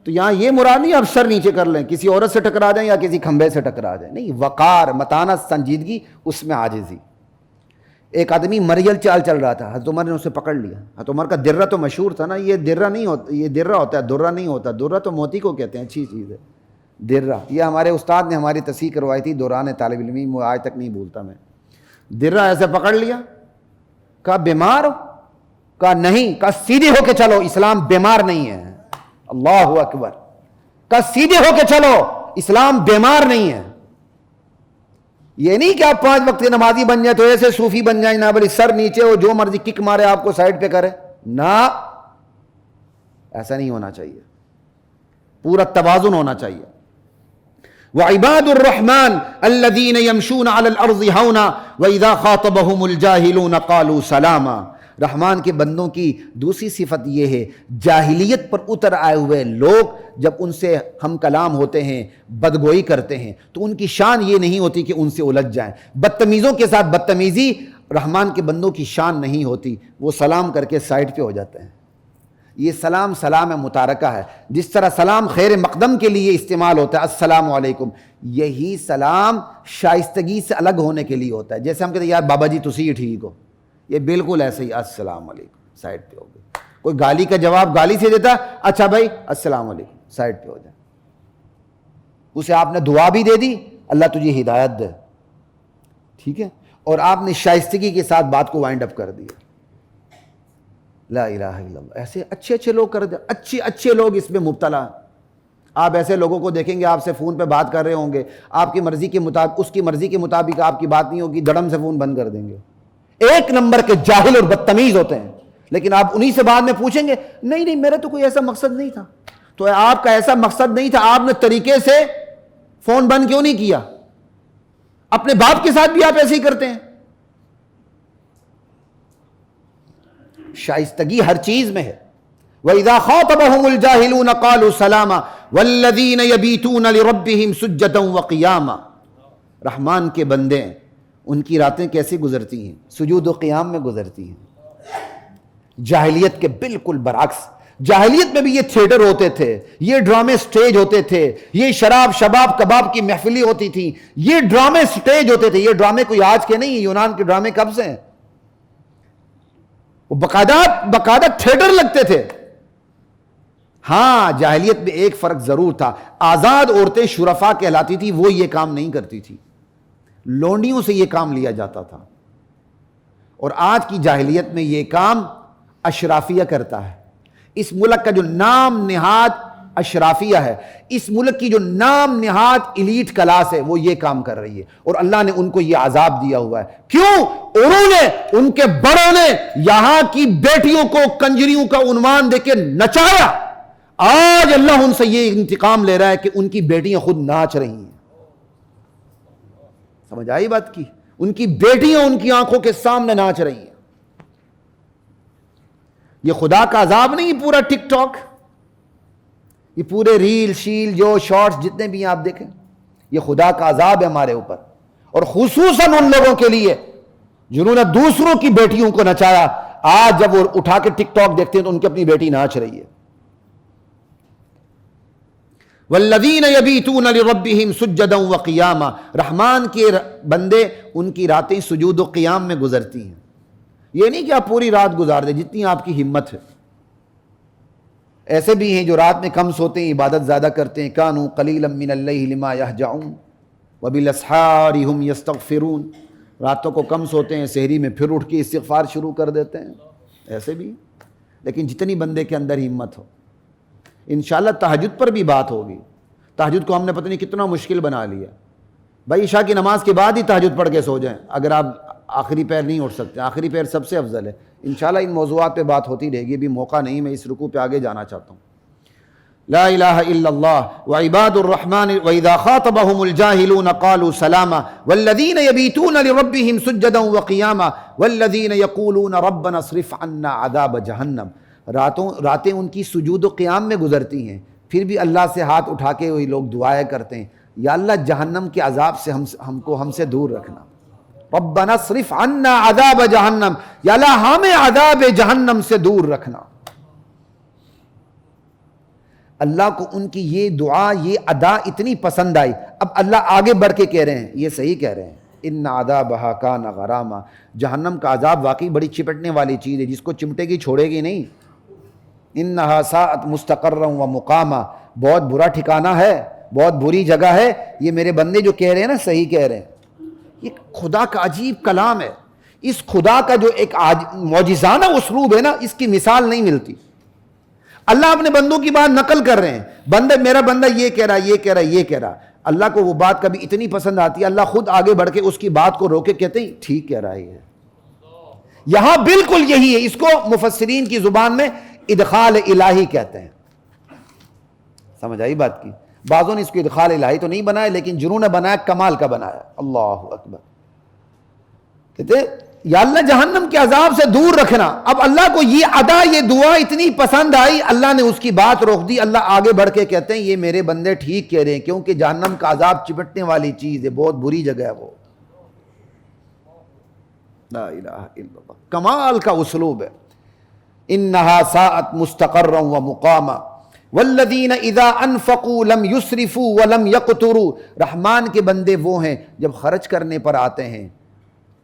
تو یہاں یہ مراد نہیں آپ سر نیچے کر لیں، کسی عورت سے ٹکرا جائیں یا کسی کھمبے سے ٹکرا جائیں، نہیں، وقار، متانت، سنجیدگی، اس میں عاجزی۔ ایک آدمی مریل چال چل رہا تھا، حضرت عمر نے اسے پکڑ لیا۔ حضرت عمر کا درہ تو مشہور تھا نا، یہ درہ نہیں ہوتا، یہ درہ ہوتا ہے، درہ نہیں ہوتا، درہ تو موتی کو کہتے ہیں، اچھی چیز ہے درہ۔ یہ ہمارے استاد نے ہماری تصحیح کروائی تھی دوران طالب علمی، وہ آج تک نہیں بھولتا میں۔ درہ ایسے پکڑ لیا، کہا بیمار ہو؟ کہا نہیں، کہا سیدھے ہو کے چلو، اسلام بیمار نہیں ہے۔ اللہ اکبر۔ کہا سیدھے ہو کے چلو، اسلام بیمار نہیں ہے۔ یہ نہیں کہ آپ 5 وقت نمازی بن جائیں تو ایسے صوفی بن جائیں، نہ بلی سر نیچے ہو، جو مرضی کک مارے آپ کو سائڈ پہ کرے، نہ، ایسا نہیں ہونا چاہیے، پورا توازن ہونا چاہیے۔ وعباد الرحمن الذين يمشون على الارض هونا واذا خاطبهم الجاهلون قالوا سلاما۔ رحمان کے بندوں کی دوسری صفت یہ ہے، جاہلیت پر اتر آئے ہوئے لوگ جب ان سے ہم کلام ہوتے ہیں، بدگوئی کرتے ہیں، تو ان کی شان یہ نہیں ہوتی کہ ان سے الجھ جائیں۔ بدتمیزوں کے ساتھ بدتمیزی رحمان کے بندوں کی شان نہیں ہوتی، وہ سلام کر کے سائڈ پہ ہو جاتے ہیں۔ یہ سلام سلام متارکہ ہے، جس طرح سلام خیر مقدم کے لیے استعمال ہوتا ہے، السلام علیکم، یہی سلام شائستگی سے الگ ہونے کے لیے ہوتا ہے۔ جیسے ہم کہتے ہیں یار بابا جی تسی ہی ٹھیک ہو، یہ بالکل ایسے ہی السلام علیکم، سائڈ پہ ہو گئے۔ کوئی گالی کا جواب گالی سے دیتا، اچھا بھائی السلام علیکم، سائڈ پہ ہو جائے۔ اسے آپ نے دعا بھی دے دی، اللہ تجھے ہدایت دے، ٹھیک ہے، اور آپ نے شائستگی کے ساتھ بات کو وائنڈ اپ کر دیا. لا الہ الا اللہ. ایسے اچھے اچھے لوگ کر دیں، اچھے لوگ اس میں مبتلا. آپ ایسے لوگوں کو دیکھیں گے آپ سے فون پہ بات کر رہے ہوں گے، آپ کی مرضی کے مطابق، اس کی مرضی کے مطابق آپ کی بات نہیں ہوگی، دڑم سے فون بند کر دیں گے. ایک نمبر کے جاہل اور بدتمیز ہوتے ہیں. لیکن آپ انہی سے بعد میں پوچھیں گے نہیں میرا تو کوئی ایسا مقصد نہیں تھا. تو آپ کا ایسا مقصد نہیں تھا، آپ نے طریقے سے فون بند کیوں نہیں کیا؟ اپنے باپ کے ساتھ بھی آپ ایسے ہی کرتے ہیں. شائستگی ہر چیز میں ہے. وَإِذَا خَاطَبَهُمُ الْجَاهِلُونَ قَالُوا سَلَامًا وَالَّذِينَ يَبِيتُونَ لِرَبِّهِمْ سُجَّدًا وَقِيَامًا. رحمان کے بندے ہیں، ان کی راتیں کیسے گزرتی ہیں؟ سجود و قیام میں گزرتی ہیں. جاہلیت کے بالکل برعکس. جاہلیت میں بھی یہ تھیٹر ہوتے تھے، یہ ڈرامے سٹیج ہوتے تھے، یہ شراب شباب کباب کی محفلی ہوتی تھی، یہ ڈرامے سٹیج ہوتے تھے. یہ ڈرامے کوئی آج کے نہیں ہیں، یونان کے ڈرامے کب سے ہیں؟ وہ باقاعدہ تھیٹر لگتے تھے. ہاں جاہلیت میں ایک فرق ضرور تھا، آزاد عورتیں شرفا کہلاتی تھی، وہ یہ کام نہیں کرتی تھی، لونڈیوں سے یہ کام لیا جاتا تھا. اور آج کی جاہلیت میں یہ کام اشرافیہ کرتا ہے. اس ملک کا جو نام نہاد اشرافیہ ہے، اس ملک کی جو نام نہاد ایلیٹ کلاس ہے، وہ یہ کام کر رہی ہے. اور اللہ نے ان کو یہ عذاب دیا ہوا ہے. کیوں؟ انہوں نے، ان کے بڑوں نے یہاں کی بیٹیوں کو کنجریوں کا عنوان دے کے نچایا. آج اللہ ان سے یہ انتقام لے رہا ہے کہ ان کی بیٹیاں خود ناچ رہی ہیں. سمجھ آئی بات کی؟ ان کی بیٹیاں ان کی آنکھوں کے سامنے ناچ رہی ہیں. یہ خدا کا عذاب نہیں، پورا ٹک ٹاک، یہ پورے ریل شیل جو شارٹس جتنے بھی آپ دیکھیں، یہ خدا کا عذاب ہے ہمارے اوپر. اور خصوصاً ان لوگوں کے لیے جنہوں نے دوسروں کی بیٹیوں کو نچایا. آج جب وہ اٹھا کے ٹک ٹاک دیکھتے ہیں تو ان کی اپنی بیٹی ناچ رہی ہے. والذین یبیتون لربہم سجدا وقیاما. رحمان کے بندے ان کی راتیں سجود و قیام میں گزرتی ہیں. یہ نہیں کہ آپ پوری رات گزار دیں، جتنی آپ کی ہمت ہے. ایسے بھی ہیں جو رات میں کم سوتے ہیں، عبادت زیادہ کرتے ہیں. کانوا قلیلا من اللیل ما یہجعون وبالاسحار هم یستغفرون. راتوں کو کم سوتے ہیں، سحری میں پھر اٹھ کے استغفار شروع کر دیتے ہیں. ایسے بھی. لیکن جتنی بندے کے اندر ہمت ہو، انشاءاللہ تہجد پر بھی بات ہوگی. تہجد کو ہم نے پتہ نہیں کتنا مشکل بنا لیا. بھائی عشاء کی نماز کے بعد ہی تہجد پڑھ کے سو جائیں اگر آپ آخری پیر نہیں اٹھ سکتے. آخری پیر سب سے افضل ہے. انشاءاللہ ان موضوعات پہ بات ہوتی رہے گی، بھی موقع نہیں، میں اس رکوع پہ آگے جانا چاہتا ہوں. لا الہ الا اللہ وعباد الرحمن واذا خاطبهم الجاہلون قالوا سلاما والذین یبیتون لربهم سجدا وقیاما والذین یقولون ربنا اصرف عنا عذاب جہنم. راتیں ان کی سجود و قیام میں گزرتی ہیں، پھر بھی اللہ سے ہاتھ اٹھا کے وہی لوگ دعائیں کرتے ہیں، یا اللہ جہنم کے عذاب سے ہم سے دور رکھنا. ربنا اصرف عنا عذاب جہنم، یا اللہ ہمیں عذاب جہنم سے دور رکھنا. اللہ کو ان کی یہ دعا، یہ ادا اتنی پسند آئی. اب اللہ آگے بڑھ کے کہہ رہے ہیں، یہ صحیح کہہ رہے ہیں، ان عذابھا کان غراما. جہنم کا عذاب واقعی بڑی چپٹنے والی چیز ہے، جس کو چمٹے گی چھوڑے گی نہیں. انہا ساءت مستقرا و مقاما. بہت برا ٹھکانہ ہے، بہت بری جگہ ہے. یہ میرے بندے جو کہہ رہے ہیں نا، صحیح کہہ رہے ہیں. یہ خدا کا عجیب کلام ہے. اس خدا کا جو ایک معجزانہ اسلوب ہے نا، اس کی مثال نہیں ملتی. اللہ اپنے بندوں کی بات نقل کر رہے ہیں. بندہ، میرا بندہ یہ کہہ رہا، یہ کہہ رہا، یہ کہہ رہا. اللہ کو وہ بات کبھی اتنی پسند آتی ہے، اللہ خود آگے بڑھ کے اس کی بات کو روکے کہتے ہیں ٹھیک کہہ رہا ہے. یہاں بالکل یہی ہے. اس کو مفسرین کی زبان میں ادخال الہی کہتے ہیں. سمجھ آئی بات کی؟ بعضوں نے اس کو ادخال الہی تو نہیں بنایا، لیکن جنہوں نے بنایا کمال کا بنایا. اللہ اکبر. کہتے یا اللہ جہنم کے عذاب سے دور رکھنا. اب اللہ کو یہ ادا، یہ دعا اتنی پسند آئی، اللہ نے اس کی بات روک دی. اللہ آگے بڑھ کے کہتے ہیں یہ میرے بندے ٹھیک کہہ رہے ہیں، کیونکہ جہنم کا عذاب چپٹنے والی چیز ہے، بہت بری جگہ ہے وہ. لا الہ الا اللہ. کمال کا اسلوب ہے. انہا ساءت مستقرا و مقاما والذین اذا انفقوا لم یسرفوا ولم یقتروا. رحمان کے بندے وہ ہیں جب خرچ کرنے پر آتے ہیں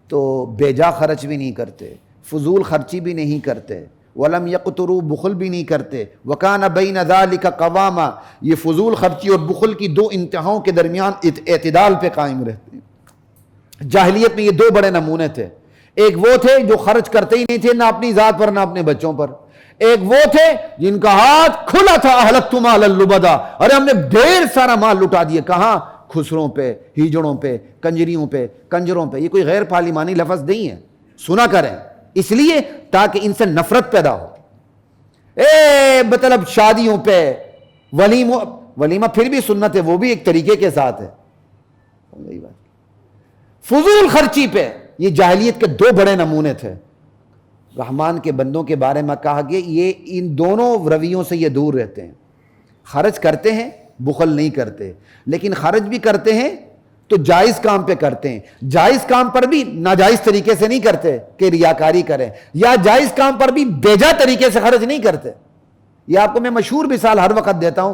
تو بیجا خرچ بھی نہیں کرتے، فضول خرچی بھی نہیں کرتے. ولم یقتروا بخل بھی نہیں کرتے، وکان بین ذلک قواما یہ فضول خرچی اور بخل کی دو انتہاؤں کے درمیان اعتدال پہ قائم رہتے ہیں۔ جاہلیت میں یہ دو بڑے نمونے تھے، ایک وہ تھے جو خرچ کرتے ہی نہیں تھے، نہ اپنی ذات پر نہ اپنے بچوں پر، ایک وہ تھے جن کا ہاتھ کھلا تھا، اہلکت مال اللبدا، ارے ہم نے ڈھیر سارا مال لٹا دیا، کہاں؟ خسروں پہ، ہیجڑوں پہ، کنجریوں پہ، کنجروں پہ۔ یہ کوئی غیر پارلیمانی لفظ نہیں ہے، سنا کریں، اس لیے تاکہ ان سے نفرت پیدا ہو۔ مطلب شادیوں پہ ولیمہ پھر بھی سنت ہے، وہ بھی ایک طریقے کے ساتھ ہے، فضول خرچی پہ۔ یہ جاہلیت کے دو بڑے نمونے تھے۔ رحمان کے بندوں کے بارے میں کہا کہ یہ ان دونوں رویوں سے یہ دور رہتے ہیں، خرچ کرتے ہیں، بخل نہیں کرتے، لیکن خرچ بھی کرتے ہیں تو جائز کام پہ کرتے ہیں، جائز کام پر بھی ناجائز طریقے سے نہیں کرتے کہ ریاکاری کریں، یا جائز کام پر بھی بیجا طریقے سے خرچ نہیں کرتے۔ یہ آپ کو میں مشہور مثال ہر وقت دیتا ہوں،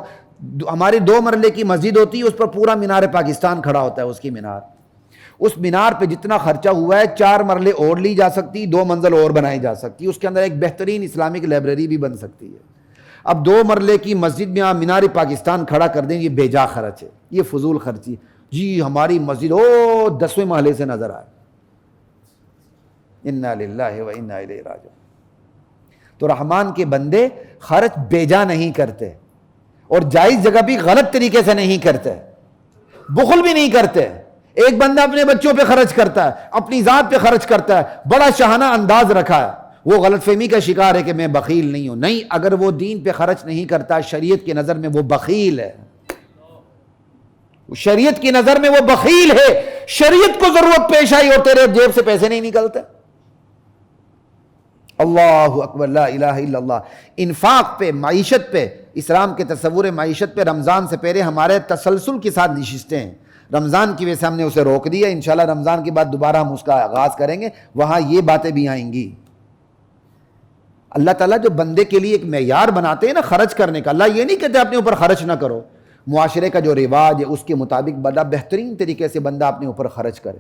ہماری 2 مرلے کی مسجد ہوتی ہے، اس پر پورا مینار پاکستان کھڑا ہوتا ہے، اس کی مینار، اس مینار پہ جتنا خرچہ ہوا ہے 4 مرلے اور لی جا سکتی، 2 منزل اور بنائی جا سکتی، اس کے اندر ایک بہترین اسلامک لائبریری بھی بن سکتی ہے۔ اب 2 مرلے کی مسجد میں آپ مینار پاکستان کھڑا کر دیں، یہ بیجا خرچ ہے، یہ فضول خرچی۔ جی ہماری مسجد 10ویں محلے سے نظر آئے، انا للہ و انا الیہ راجعون۔ تو رحمان کے بندے خرچ بیجا نہیں کرتے، اور جائز جگہ بھی غلط طریقے سے نہیں کرتے، بخل بھی نہیں کرتے۔ ایک بندہ اپنے بچوں پہ خرچ کرتا ہے، اپنی ذات پہ خرچ کرتا ہے، بڑا شاہانہ انداز رکھا ہے، وہ غلط فہمی کا شکار ہے کہ میں بخیل نہیں ہوں۔ نہیں، اگر وہ دین پہ خرچ نہیں کرتا، شریعت کی نظر میں وہ بخیل ہے، شریعت کی نظر میں وہ بخیل ہے۔ شریعت کو ضرورت پیش آئی اور تیرے جیب سے پیسے نہیں نکلتے۔ اللہ اکبر، لا الہ الا اللہ۔ انفاق پہ، معیشت پہ، اسلام کے تصور معیشت پہ رمضان سے پہلے ہمارے تسلسل کے ساتھ نشستیں ہیں۔ رمضان کی وجہ سے ہم نے اسے روک دیا، انشاءاللہ رمضان کے بعد دوبارہ ہم اس کا آغاز کریں گے، وہاں یہ باتیں بھی آئیں گی۔ اللہ تعالیٰ جو بندے کے لیے ایک معیار بناتے ہیں نا خرچ کرنے کا، اللہ یہ نہیں کہتے اپنے اوپر خرچ نہ کرو، معاشرے کا جو رواج ہے اس کے مطابق بڑا بہترین طریقے سے بندہ اپنے اوپر خرچ کرے،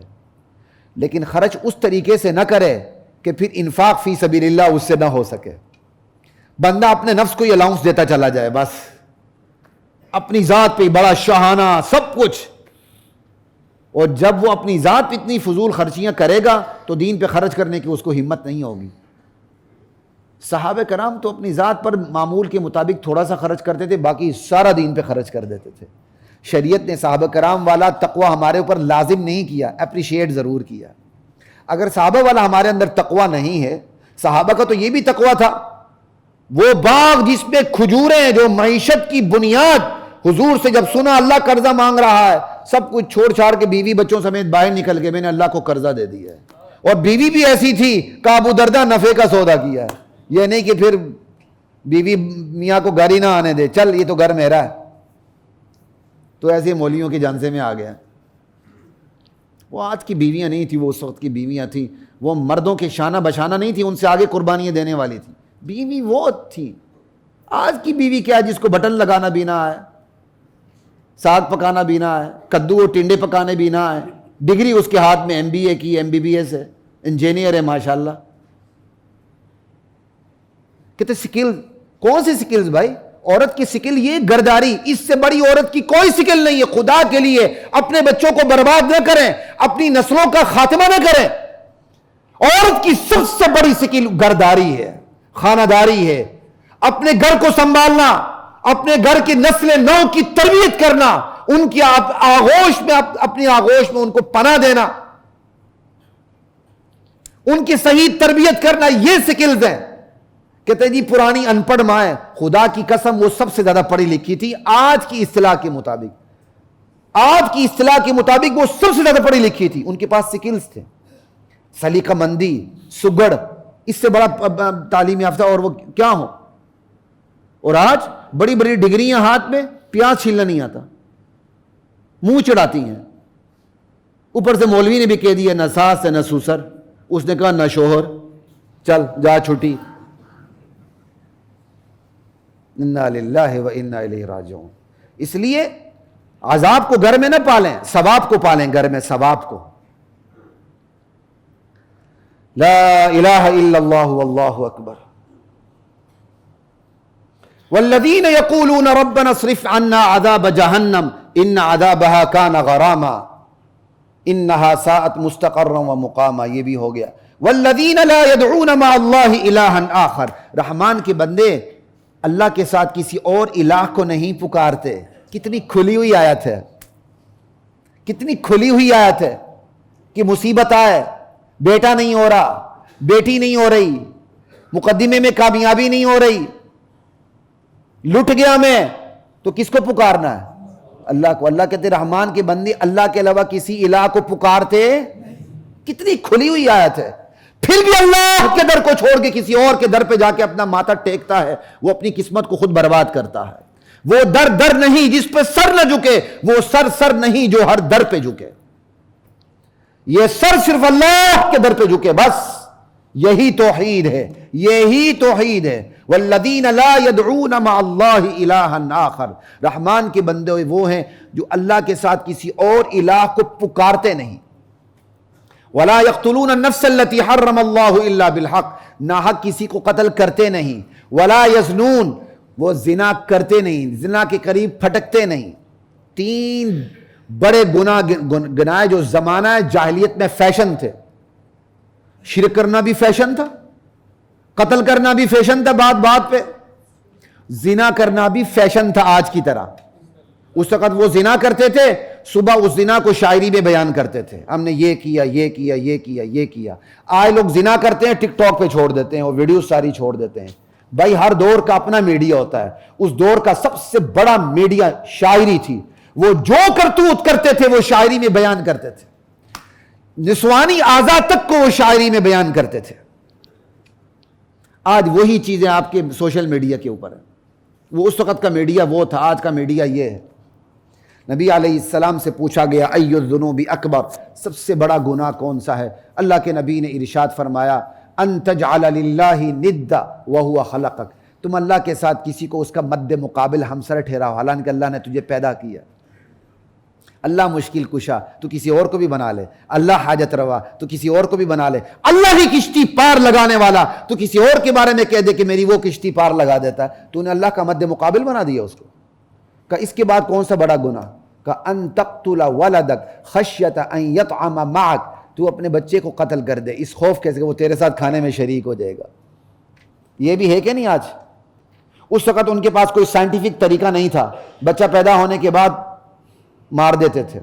لیکن خرچ اس طریقے سے نہ کرے کہ پھر انفاق فی سبیل اللہ اس سے نہ ہو سکے۔ بندہ اپنے نفس کو یہ الاؤنس دیتا چلا جائے، بس اپنی ذات پہ بڑا شاہانہ سب کچھ، اور جب وہ اپنی ذات پہ اتنی فضول خرچیاں کرے گا تو دین پہ خرچ کرنے کی اس کو ہمت نہیں ہوگی۔ صحابہ کرام تو اپنی ذات پر معمول کے مطابق تھوڑا سا خرچ کرتے تھے، باقی سارا دین پہ خرچ کر دیتے تھے۔ شریعت نے صحابہ کرام والا تقوی ہمارے اوپر لازم نہیں کیا، اپریشیٹ ضرور کیا۔ اگر صحابہ والا ہمارے اندر تقوی نہیں ہے، صحابہ کا تو یہ بھی تقوی تھا، وہ باغ جس میں کھجوریں، جو معیشت کی بنیاد، حضور سے جب سنا اللہ قرضہ مانگ رہا ہے، سب کچھ چھوڑ چھاڑ کے بیوی بچوں سمیت باہر نکل کے میں نے اللہ کو قرضہ دے دیا ہے، اور بیوی بھی ایسی تھی کہ ابو دردہ نفع کا سودا کیا ہے، یہ نہیں کہ پھر بیوی میاں کو گھر ہی نہ آنے دے، چل یہ تو گھر میرا ہے، تو ایسے مولیوں کے جانسے میں آ گیا۔ وہ آج کی بیویاں نہیں تھی، وہ اس وقت کی بیویاں تھیں، وہ مردوں کے شانہ بشانہ نہیں تھی، ان سے آگے قربانیاں دینے والی تھی، بیوی وہ تھی۔ آج کی بیوی کیا ہے؟ جس کو بٹن لگانا بھی نہ آئے، ساگ پکانا بھی نہ آئے، کدو اور ٹنڈے پکانے بھی نہ آئے، ڈگری اس کے ہاتھ میں MBA کی، MBBS ہے، انجینئر ہے ماشاءاللہ۔ کہتے سکل، کون سی سکلز بھائی؟ عورت کی سکل یہ گرداری، اس سے بڑی عورت کی کوئی سکل نہیں ہے۔ خدا کے لیے اپنے بچوں کو برباد نہ کریں، اپنی نسلوں کا خاتمہ نہ کریں۔ عورت کی سب سے بڑی سکل گرداری ہے، خانہ داری ہے، اپنے گھر کو سنبھالنا، اپنے گھر کی نسل نو کی تربیت کرنا، ان کی آغوش میں، اپنی آغوش میں ان کو پناہ دینا، ان کی صحیح تربیت کرنا، یہ سکلز ہیں۔ کہتے جی پرانی ان پڑھ مائیں، خدا کی قسم وہ سب سے زیادہ پڑھی لکھی تھی آج کی اصطلاح کے مطابق، آج کی اصطلاح کے مطابق وہ سب سے زیادہ پڑھی لکھی تھی، ان کے پاس سکلز تھے، سلیقہ مندی، سگڑ، اس سے بڑا تعلیم یافتہ اور وہ کیا ہو۔ اور آج بڑی بڑی ڈگریاں ہاتھ میں، پیاز چھیلنا نہیں آتا، منہ چڑھاتی ہیں۔ اوپر سے مولوی نے بھی کہہ دیا نہ ساس ہے نہ سسر، اس نے کہا نہ شوہر، چل جا چھٹی۔ انا للہ و انا الیہ راجعون۔ اس لیے عذاب کو گھر میں نہ پالیں، ثواب کو پالیں گھر میں، ثواب کو۔ لا الہ الا اللہ واللہ اکبر۔ والذین یقولون ربنا اصرف عنا عذاب جہنم ان عذابها کان غراما انہا ساءت مستقرا ومقاما. یہ بھی ہو گیا. والذین لا يدعون مع اللہ الہا آخر. رحمان کے بندے اللہ کے ساتھ کسی اور الہ کو نہیں پکارتے. کتنی کھلی ہوئی آیت ہے, کتنی کھلی ہوئی آیت ہے کہ مصیبت آئے, بیٹا نہیں ہو رہا, بیٹی نہیں ہو رہی, مقدمے میں کامیابی نہیں ہو رہی, لٹ گیا میں, تو کس کو پکارنا ہے؟ اللہ کو. اللہ کہتے رحمان کے بندے اللہ کے علاوہ کسی الہ کو پکارتے. کتنی کھلی ہوئی آیت ہے. پھر بھی اللہ کے در کو چھوڑ کے کسی اور کے در پہ جا کے اپنا ماتھا ٹیکتا ہے, وہ اپنی قسمت کو خود برباد کرتا ہے. وہ در نہیں جس پہ سر نہ جھکے, وہ سر نہیں جو ہر در پہ جھکے. یہ سر صرف اللہ کے در پہ جھکے, بس یہی توحید ہے, یہی توحید ہے. والذین لا يدعون مع اللہ الہا آخر. رحمان کے بندے وہ ہیں جو اللہ کے ساتھ کسی اور الہ کو پکارتے نہیں. ولا يقتلون النفس التي حرم اللہ الا بالحق. ناحق کسی کو قتل کرتے نہیں. ولا يزنون. وہ زنا کرتے نہیں, زنا کے قریب پھٹکتے نہیں. 3 بڑے گناہ گنائے جو زمانہ جاہلیت میں فیشن تھے. شرک کرنا بھی فیشن تھا, قتل کرنا بھی فیشن تھا, بات پہ زنا کرنا بھی فیشن تھا آج کی طرح. اس وقت وہ زنا کرتے تھے, صبح اس زنا کو شاعری میں بیان کرتے تھے, ہم نے یہ کیا یہ کیا یہ کیا یہ کیا. آج لوگ زنا کرتے ہیں, ٹک ٹاک پہ چھوڑ دیتے ہیں, اور ویڈیوز ساری چھوڑ دیتے ہیں. بھائی ہر دور کا اپنا میڈیا ہوتا ہے. اس دور کا سب سے بڑا میڈیا شاعری تھی. وہ جو کرتوت کرتے تھے وہ شاعری میں بیان کرتے تھے. نسوانی اعضاء تک کو وہ شاعری میں بیان کرتے تھے. آج وہی چیزیں آپ کے سوشل میڈیا کے اوپر ہیں. وہ اس وقت کا میڈیا وہ تھا, آج کا میڈیا یہ ہے. نبی علیہ السلام سے پوچھا گیا ای الذنوب اکبر, سب سے بڑا گناہ کون سا ہے؟ اللہ کے نبی نے ارشاد فرمایا ان تجعل للہ ندا وہو خلقک. تم اللہ کے ساتھ کسی کو اس کا مد مقابل ہمسر ٹھہراؤ, حالانکہ اللہ نے تجھے پیدا کیا. اللہ مشکل کشا تو کسی اور کو بھی بنا لے, اللہ حاجت روا تو کسی اور کو بھی بنا لے, اللہ ہی کشتی پار لگانے والا تو کسی اور کے بارے میں کہہ دے کہ میری وہ کشتی پار لگا دیتا ہے. تو نے اللہ کا مد مقابل بنا دیا اس کو. کہ اس کے بعد کون سا بڑا گناہ؟ کہ ان تقتل ولدک خشیت ان یطعم معک. تو اپنے بچے کو قتل کر دے اس خوف کے کہ وہ تیرے ساتھ کھانے میں شریک ہو جائے گا. یہ بھی ہے کہ نہیں آج؟ اس وقت ان کے پاس کوئی سائنٹیفک طریقہ نہیں تھا, بچہ پیدا ہونے کے بعد مار دیتے تھے.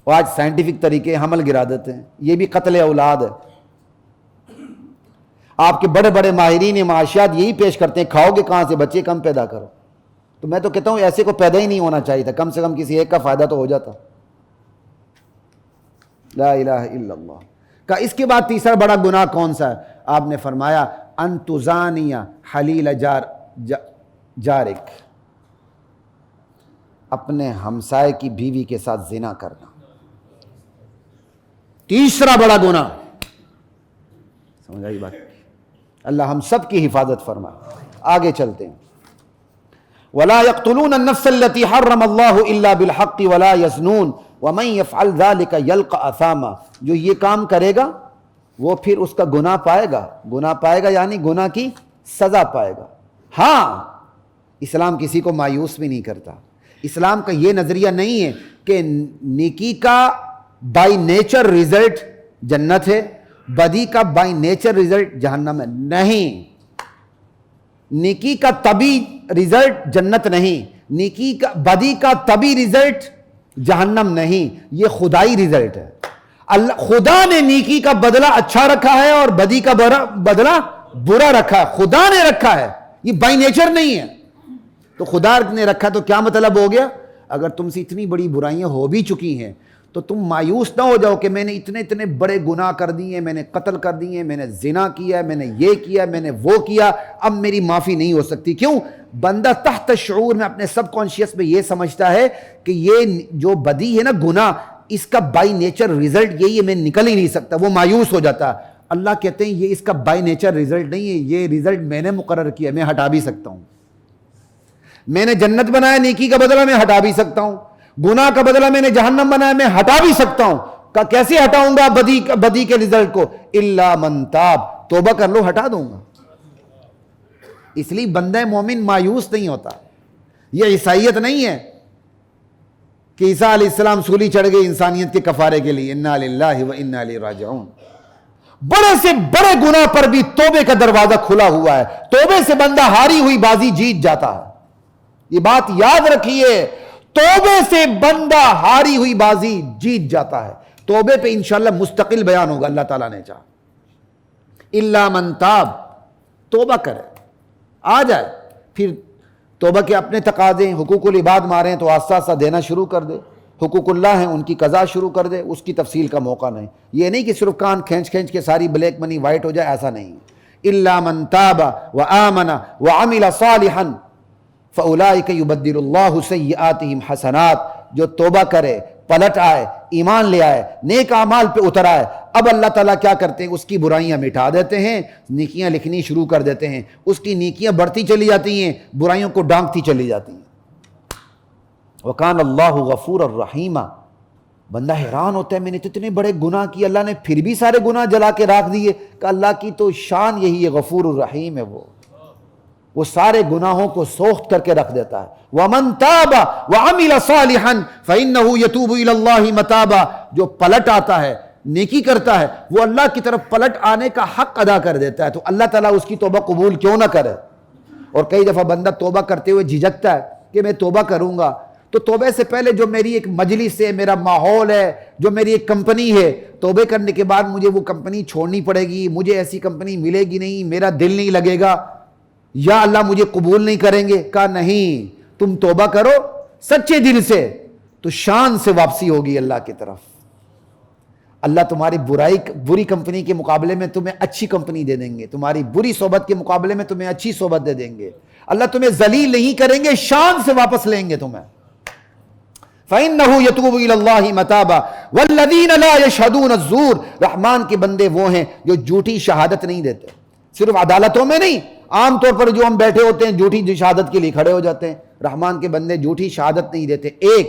اور آج سائنٹیفک طریقے حمل گرا دیتے ہیں. یہ بھی قتل اولاد ہے. آپ کے بڑے بڑے ماہرین معاشیات یہی پیش کرتے ہیں, کھاؤ گے کہاں سے, بچے کم پیدا کرو. تو میں تو کہتا ہوں ایسے کو پیدا ہی نہیں ہونا چاہیے تھا, کم سے کم کسی ایک کا فائدہ تو ہو جاتا. لا الہ الا اللہ. کہ اس کے بعد تیسرا بڑا گناہ کون سا ہے؟ آپ نے فرمایا ان تزانی حلیل جارک, اپنے ہمسائے کی بیوی کے ساتھ زنا کرنا. تیسرا بڑا گناہ. سمجھ آئی بات؟ اللہ ہم سب کی حفاظت فرما. آگے چلتے ہیں. ولا يقتلون النفس التي حرم الله الا بالحق ولا يزنون ومن يفعل ذلك يلقى اثاما. جو یہ کام کرے گا وہ پھر اس کا گناہ پائے گا. گناہ پائے گا یعنی گناہ کی سزا پائے گا. ہاں اسلام کسی کو مایوس بھی نہیں کرتا. اسلام کا یہ نظریہ نہیں ہے کہ نیکی کا بائی نیچر رزلٹ جنت ہے, بدی کا بائی نیچر رزلٹ جہنم ہے. نہیں, نیکی کا طبی رزلٹ جنت نہیں, نیکی کا بدی کا طبی رزلٹ جہنم نہیں, یہ خدائی رزلٹ ہے. اللہ خدا نے نیکی کا بدلہ اچھا رکھا ہے اور بدی کا بدلہ برا رکھا ہے. خدا نے رکھا ہے, یہ بائی نیچر نہیں ہے. تو خدا نے رکھا تو کیا مطلب ہو گیا؟ اگر تم سے اتنی بڑی برائیاں ہو بھی چکی ہیں تو تم مایوس نہ ہو جاؤ کہ میں نے اتنے بڑے گناہ کر دیے, میں نے قتل کر دیے, میں نے زنا کیا, میں نے یہ کیا, میں نے وہ کیا, اب میری معافی نہیں ہو سکتی. کیوں؟ بندہ تحت شعور میں اپنے سب کانشیس میں یہ سمجھتا ہے کہ یہ جو بدی ہے نا, گناہ, اس کا بائی نیچر رزلٹ یہی ہے, میں نکل ہی نہیں سکتا. وہ مایوس ہو جاتا ہے. اللہ کہتے ہیں یہ اس کا بائی نیچر رزلٹ نہیں ہے, یہ رزلٹ میں نے مقرر کیا, میں ہٹا بھی سکتا ہوں. میں نے جنت بنایا, نیکی کا بدلہ میں ہٹا بھی سکتا ہوں. گناہ کا بدلہ میں نے جہنم بنایا, میں ہٹا بھی سکتا ہوں. کیسے ہٹاؤں گا بدی کے رزلٹ کو؟ الا من تاب, توبہ کر لو ہٹا دوں گا. اس لیے بندہ مومن مایوس نہیں ہوتا. یہ عیسائیت نہیں ہے کہ عیسیٰ علیہ السلام سولی چڑھ گئے انسانیت کے کفارے کے لیے. انا للہ و انا الیہ راجعون. بڑے سے بڑے گناہ پر بھی توبے کا دروازہ کھلا ہوا ہے. توبے سے بندہ ہاری ہوئی بازی جیت جاتا ہے. یہ بات یاد رکھیے, توبے سے بندہ ہاری ہوئی بازی جیت جاتا ہے. توبے پہ انشاءاللہ مستقل بیان ہوگا اللہ تعالیٰ نے چاہا. الا من تاب, توبہ کرے, آ جائے, پھر توبہ کے اپنے تقاضے, حقوق العباد مارے ہیں تو آہستہ آہستہ دینا شروع کر دے. حقوق اللہ ہیں ان کی قضا شروع کر دے, اس کی تفصیل کا موقع نہیں. یہ نہیں کہ صرف کان کھینچ کھینچ کے ساری بلیک منی وائٹ ہو جائے, ایسا نہیں. الا من تاب وآمن وعمل صالحا فاولئک یبدل اللہ سیئاتہم حسنات. جو توبہ کرے, پلٹ آئے, ایمان لے آئے, نیک اعمال پہ اتر آئے, اب اللہ تعالیٰ کیا کرتے ہیں, اس کی برائیاں مٹا دیتے ہیں, نیکیاں لکھنی شروع کر دیتے ہیں. اس کی نیکیاں بڑھتی چلی جاتی ہیں, برائیوں کو ڈانکتی چلی جاتی ہیں. وَكَانَ اللَّهُ غَفُورًا رَحِيمًا. بندہ حیران ہوتا ہے, میں نے اتنے بڑے گناہ کیے, اللہ نے پھر بھی سارے گناہ جلا کے رکھ دیے. کہ اللہ کی تو شان یہی ہے, غفور الرحیم ہے. وہ سارے گناہوں کو سوخت کر کے رکھ دیتا ہے. وَمَن تَابَ وَعَمِلَ صَالِحًا فَإِنَّهُ يَتُوبُ إِلَى اللَّهِ مَتَابًا. جو پلٹ آتا ہے, نیکی کرتا ہے, وہ اللہ کی طرف پلٹ آنے کا حق ادا کر دیتا ہے. تو اللہ تعالیٰ اس کی توبہ قبول کیوں نہ کرے. اور کئی دفعہ بندہ توبہ کرتے ہوئے جھجکتا ہے کہ میں توبہ کروں گا, تو توبے سے پہلے جو میری ایک مجلس ہے, میرا ماحول ہے, جو میری ایک کمپنی ہے, توبے کرنے کے بعد مجھے وہ کمپنی چھوڑنی پڑے گی, مجھے ایسی کمپنی ملے گی نہیں, میرا دل نہیں لگے گا, یا اللہ مجھے قبول نہیں کریں گے. کہا نہیں, تم توبہ کرو سچے دل سے, تو شان سے واپسی ہوگی اللہ کی طرف. اللہ تمہاری بری کمپنی کے مقابلے میں تمہیں اچھی کمپنی دے دیں گے, تمہاری بری صحبت کے مقابلے میں تمہیں اچھی صحبت دے دیں گے. اللہ تمہیں ذلیل نہیں کریں گے, شان سے واپس لیں گے تمہیں. فَإِنَّهُ يَتُوبُ إِلَى اللَّهِ مَتَابًا وَالَّذِينَ لَا يَشْهَدُونَ الزُّورَ. رحمان کے بندے وہ ہیں جو جھوٹی شہادت نہیں دیتے. صرف عدالتوں میں نہیں, عام طور پر جو ہم بیٹھے ہوتے ہیں جھوٹی شہادت کے لیے کھڑے ہو جاتے ہیں. رحمان کے بندے جھوٹی شہادت نہیں دیتے. ایک,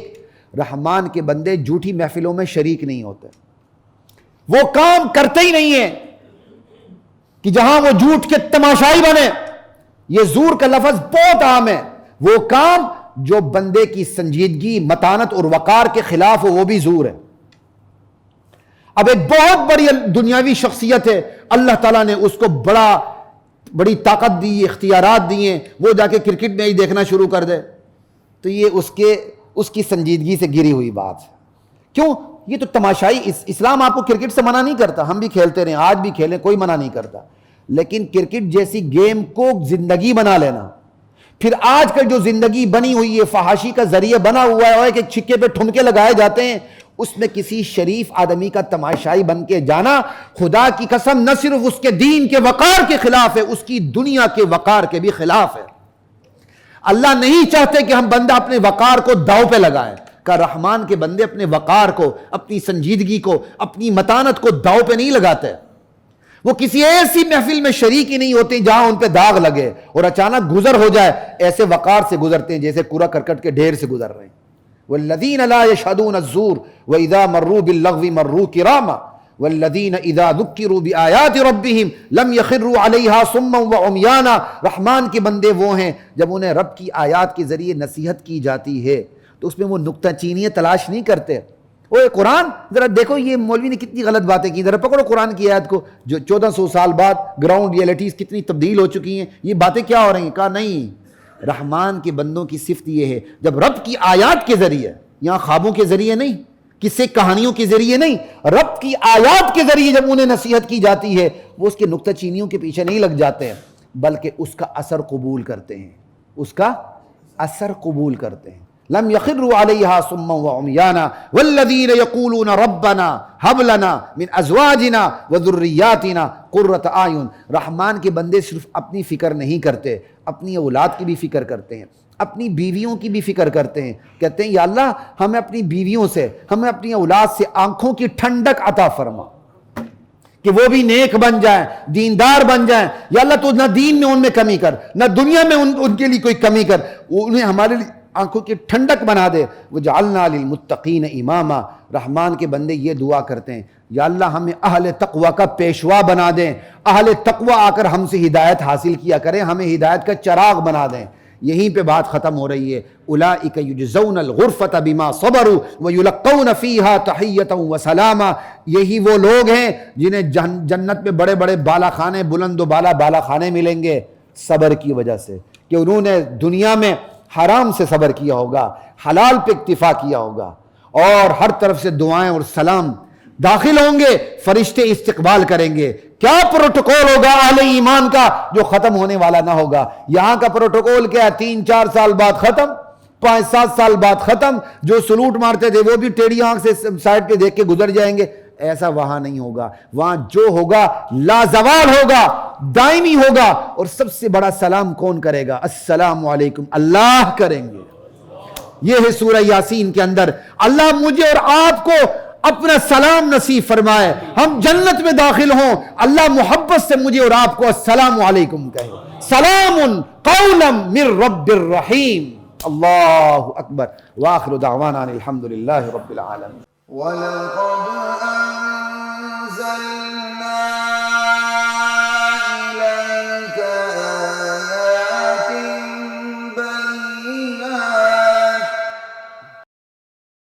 رحمان کے بندے جھوٹی محفلوں میں شریک نہیں ہوتے. وہ کام کرتے ہی نہیں ہیں کہ جہاں وہ جھوٹ کے تماشائی بنے. یہ زور کا لفظ بہت عام ہے. وہ کام جو بندے کی سنجیدگی, متانت اور وقار کے خلاف ہو, وہ بھی زور ہے. اب ایک بہت بڑی دنیاوی شخصیت ہے, اللہ تعالیٰ نے اس کو بڑی طاقت دی, اختیارات دیے, وہ جا کے کرکٹ میں ہی دیکھنا شروع کر دے, تو یہ اس کی سنجیدگی سے گری ہوئی بات ہے. کیوں؟ یہ تو تماشائی. اسلام آپ کو کرکٹ سے منع نہیں کرتا, ہم بھی کھیلتے رہے, آج بھی کھیلیں, کوئی منع نہیں کرتا. لیکن کرکٹ جیسی گیم کو زندگی بنا لینا, پھر آج کل جو زندگی بنی ہوئی ہے, فحاشی کا ذریعہ بنا ہوا ہے, اور ایک چھکے پہ ٹھمکے لگائے جاتے ہیں, اس میں کسی شریف آدمی کا تماشائی بن کے جانا, خدا کی قسم نہ صرف اس کے دین کے وقار کے خلاف ہے, اس کی دنیا کے وقار کے بھی خلاف ہے. اللہ نہیں چاہتے کہ ہم بندہ اپنے وقار کو داؤ پہ لگائیں. کہ رحمان کے بندے اپنے وقار کو, اپنی سنجیدگی کو, اپنی متانت کو داؤ پہ نہیں لگاتے. وہ کسی ایسی محفل میں شریک ہی نہیں ہوتے جہاں ان پہ داغ لگے اور اچانک گزر ہو جائے. ایسے وقار سے گزرتے ہیں جیسے کوڑا کرکٹ کے ڈھیر سے گزر رہے ہیں. والذین لا یشہدون الزور واذا مروا باللغو مروا کراما والذین اذا ذکروا بآیات ربہم لم یخروا علیہا صما وعمیانا. رحمان کے بندے وہ ہیں جب انہیں رب کی آیات کے ذریعے نصیحت کی جاتی ہے تو اس میں وہ نکتہ چینیاں تلاش نہیں کرتے. اوے قرآن ذرا دیکھو یہ مولوی نے کتنی غلط باتیں کی, ذرا پکڑو قرآن کی آیت کو, جو 1400 سال بعد گراؤنڈ ریئلٹیز کتنی تبدیل ہو چکی ہیں, یہ باتیں کیا ہو رہی ہیں. کہا نہیں, رحمان کے بندوں کی صفت یہ ہے جب رب کی آیات کے ذریعے, یہاں خوابوں کے ذریعے نہیں, کسے کہانیوں کے ذریعے نہیں, رب کی آیات کے ذریعے جب انہیں نصیحت کی جاتی ہے, وہ اس کے نکتہ چینیوں کے پیچھے نہیں لگ جاتے ہیں, بلکہ اس کا اثر قبول کرتے ہیں, اس کا اثر قبول کرتے ہیں. لم يخروا عليها صما وعميانا والذين يقولون ربنا هب لنا من ازواجنا وذرياتنا قرة اعين. رحمان کے بندے صرف اپنی فکر نہیں کرتے, اپنی اولاد کی بھی فکر کرتے ہیں, اپنی بیویوں کی بھی فکر کرتے ہیں. کہتے ہیں یا اللہ ہمیں اپنی بیویوں سے, ہمیں اپنی اولاد سے آنکھوں کی ٹھنڈک عطا فرما کہ وہ بھی نیک بن جائیں, دیندار بن جائیں. یا اللہ تو نہ دین میں ان میں کمی کر, نہ دنیا میں ان کے لیے کوئی کمی کر, انہیں ہمارے لیے آنکھوں کی ٹھنڈک بنا دے. وجعلنا للمتقین اماما. رحمان کے بندے یہ دعا کرتے ہیں یا اللہ ہمیں اہل تقوی کا پیشوا بنا دیں، اہل تقوی آ کر ہم سے ہدایت حاصل کیا کریں، ہمیں ہدایت کا چراغ بنا دیں۔ یہیں پہ بات ختم ہو رہی ہے، اولئک یجزون الغرفۃ بما صبروا ویلقون فیہا تحیۃ وسلاما، یہی وہ لوگ ہیں جنہیں جنت میں بڑے بڑے بالا خانے، بلند و بالا خانے ملیں گے صبر کی وجہ سے، کہ انہوں نے دنیا میں حرام سے صبر کیا ہوگا، حلال پہ اکتفا کیا ہوگا، اور ہر طرف سے دعائیں اور سلام داخل ہوں گے، فرشتے استقبال کریں گے۔ کیا پروٹوکول ہوگا اہل ایمان کا جو ختم ہونے والا نہ ہوگا؟ یہاں کا پروٹوکول کیا ہے؟ 3-4 سال بعد ختم، 5-7 سال بعد ختم، جو سلوٹ مارتے تھے وہ بھی ٹیڑھی آنکھ سے سائڈ پہ دیکھ کے گزر جائیں گے۔ ایسا وہاں نہیں ہوگا، وہاں جو ہوگا لازوال ہوگا، دائمی ہوگا۔ اور سب سے بڑا سلام کون کرے گا؟ السلام علیکم، اللہ کریں گے۔ یہ ہے سورہ یاسین کے اندر، اللہ مجھے اور آپ کو اپنا سلام نصیب فرمائے، ہم جنت میں داخل ہوں، اللہ محبت سے مجھے اور آپ کو السلام علیکم کہے، سلام قولا من رب الرحیم۔ اللہ اکبر، وآخر دعوانا الحمدللہ رب العالمین۔ وَلَقَدْ أَنزَلْنَا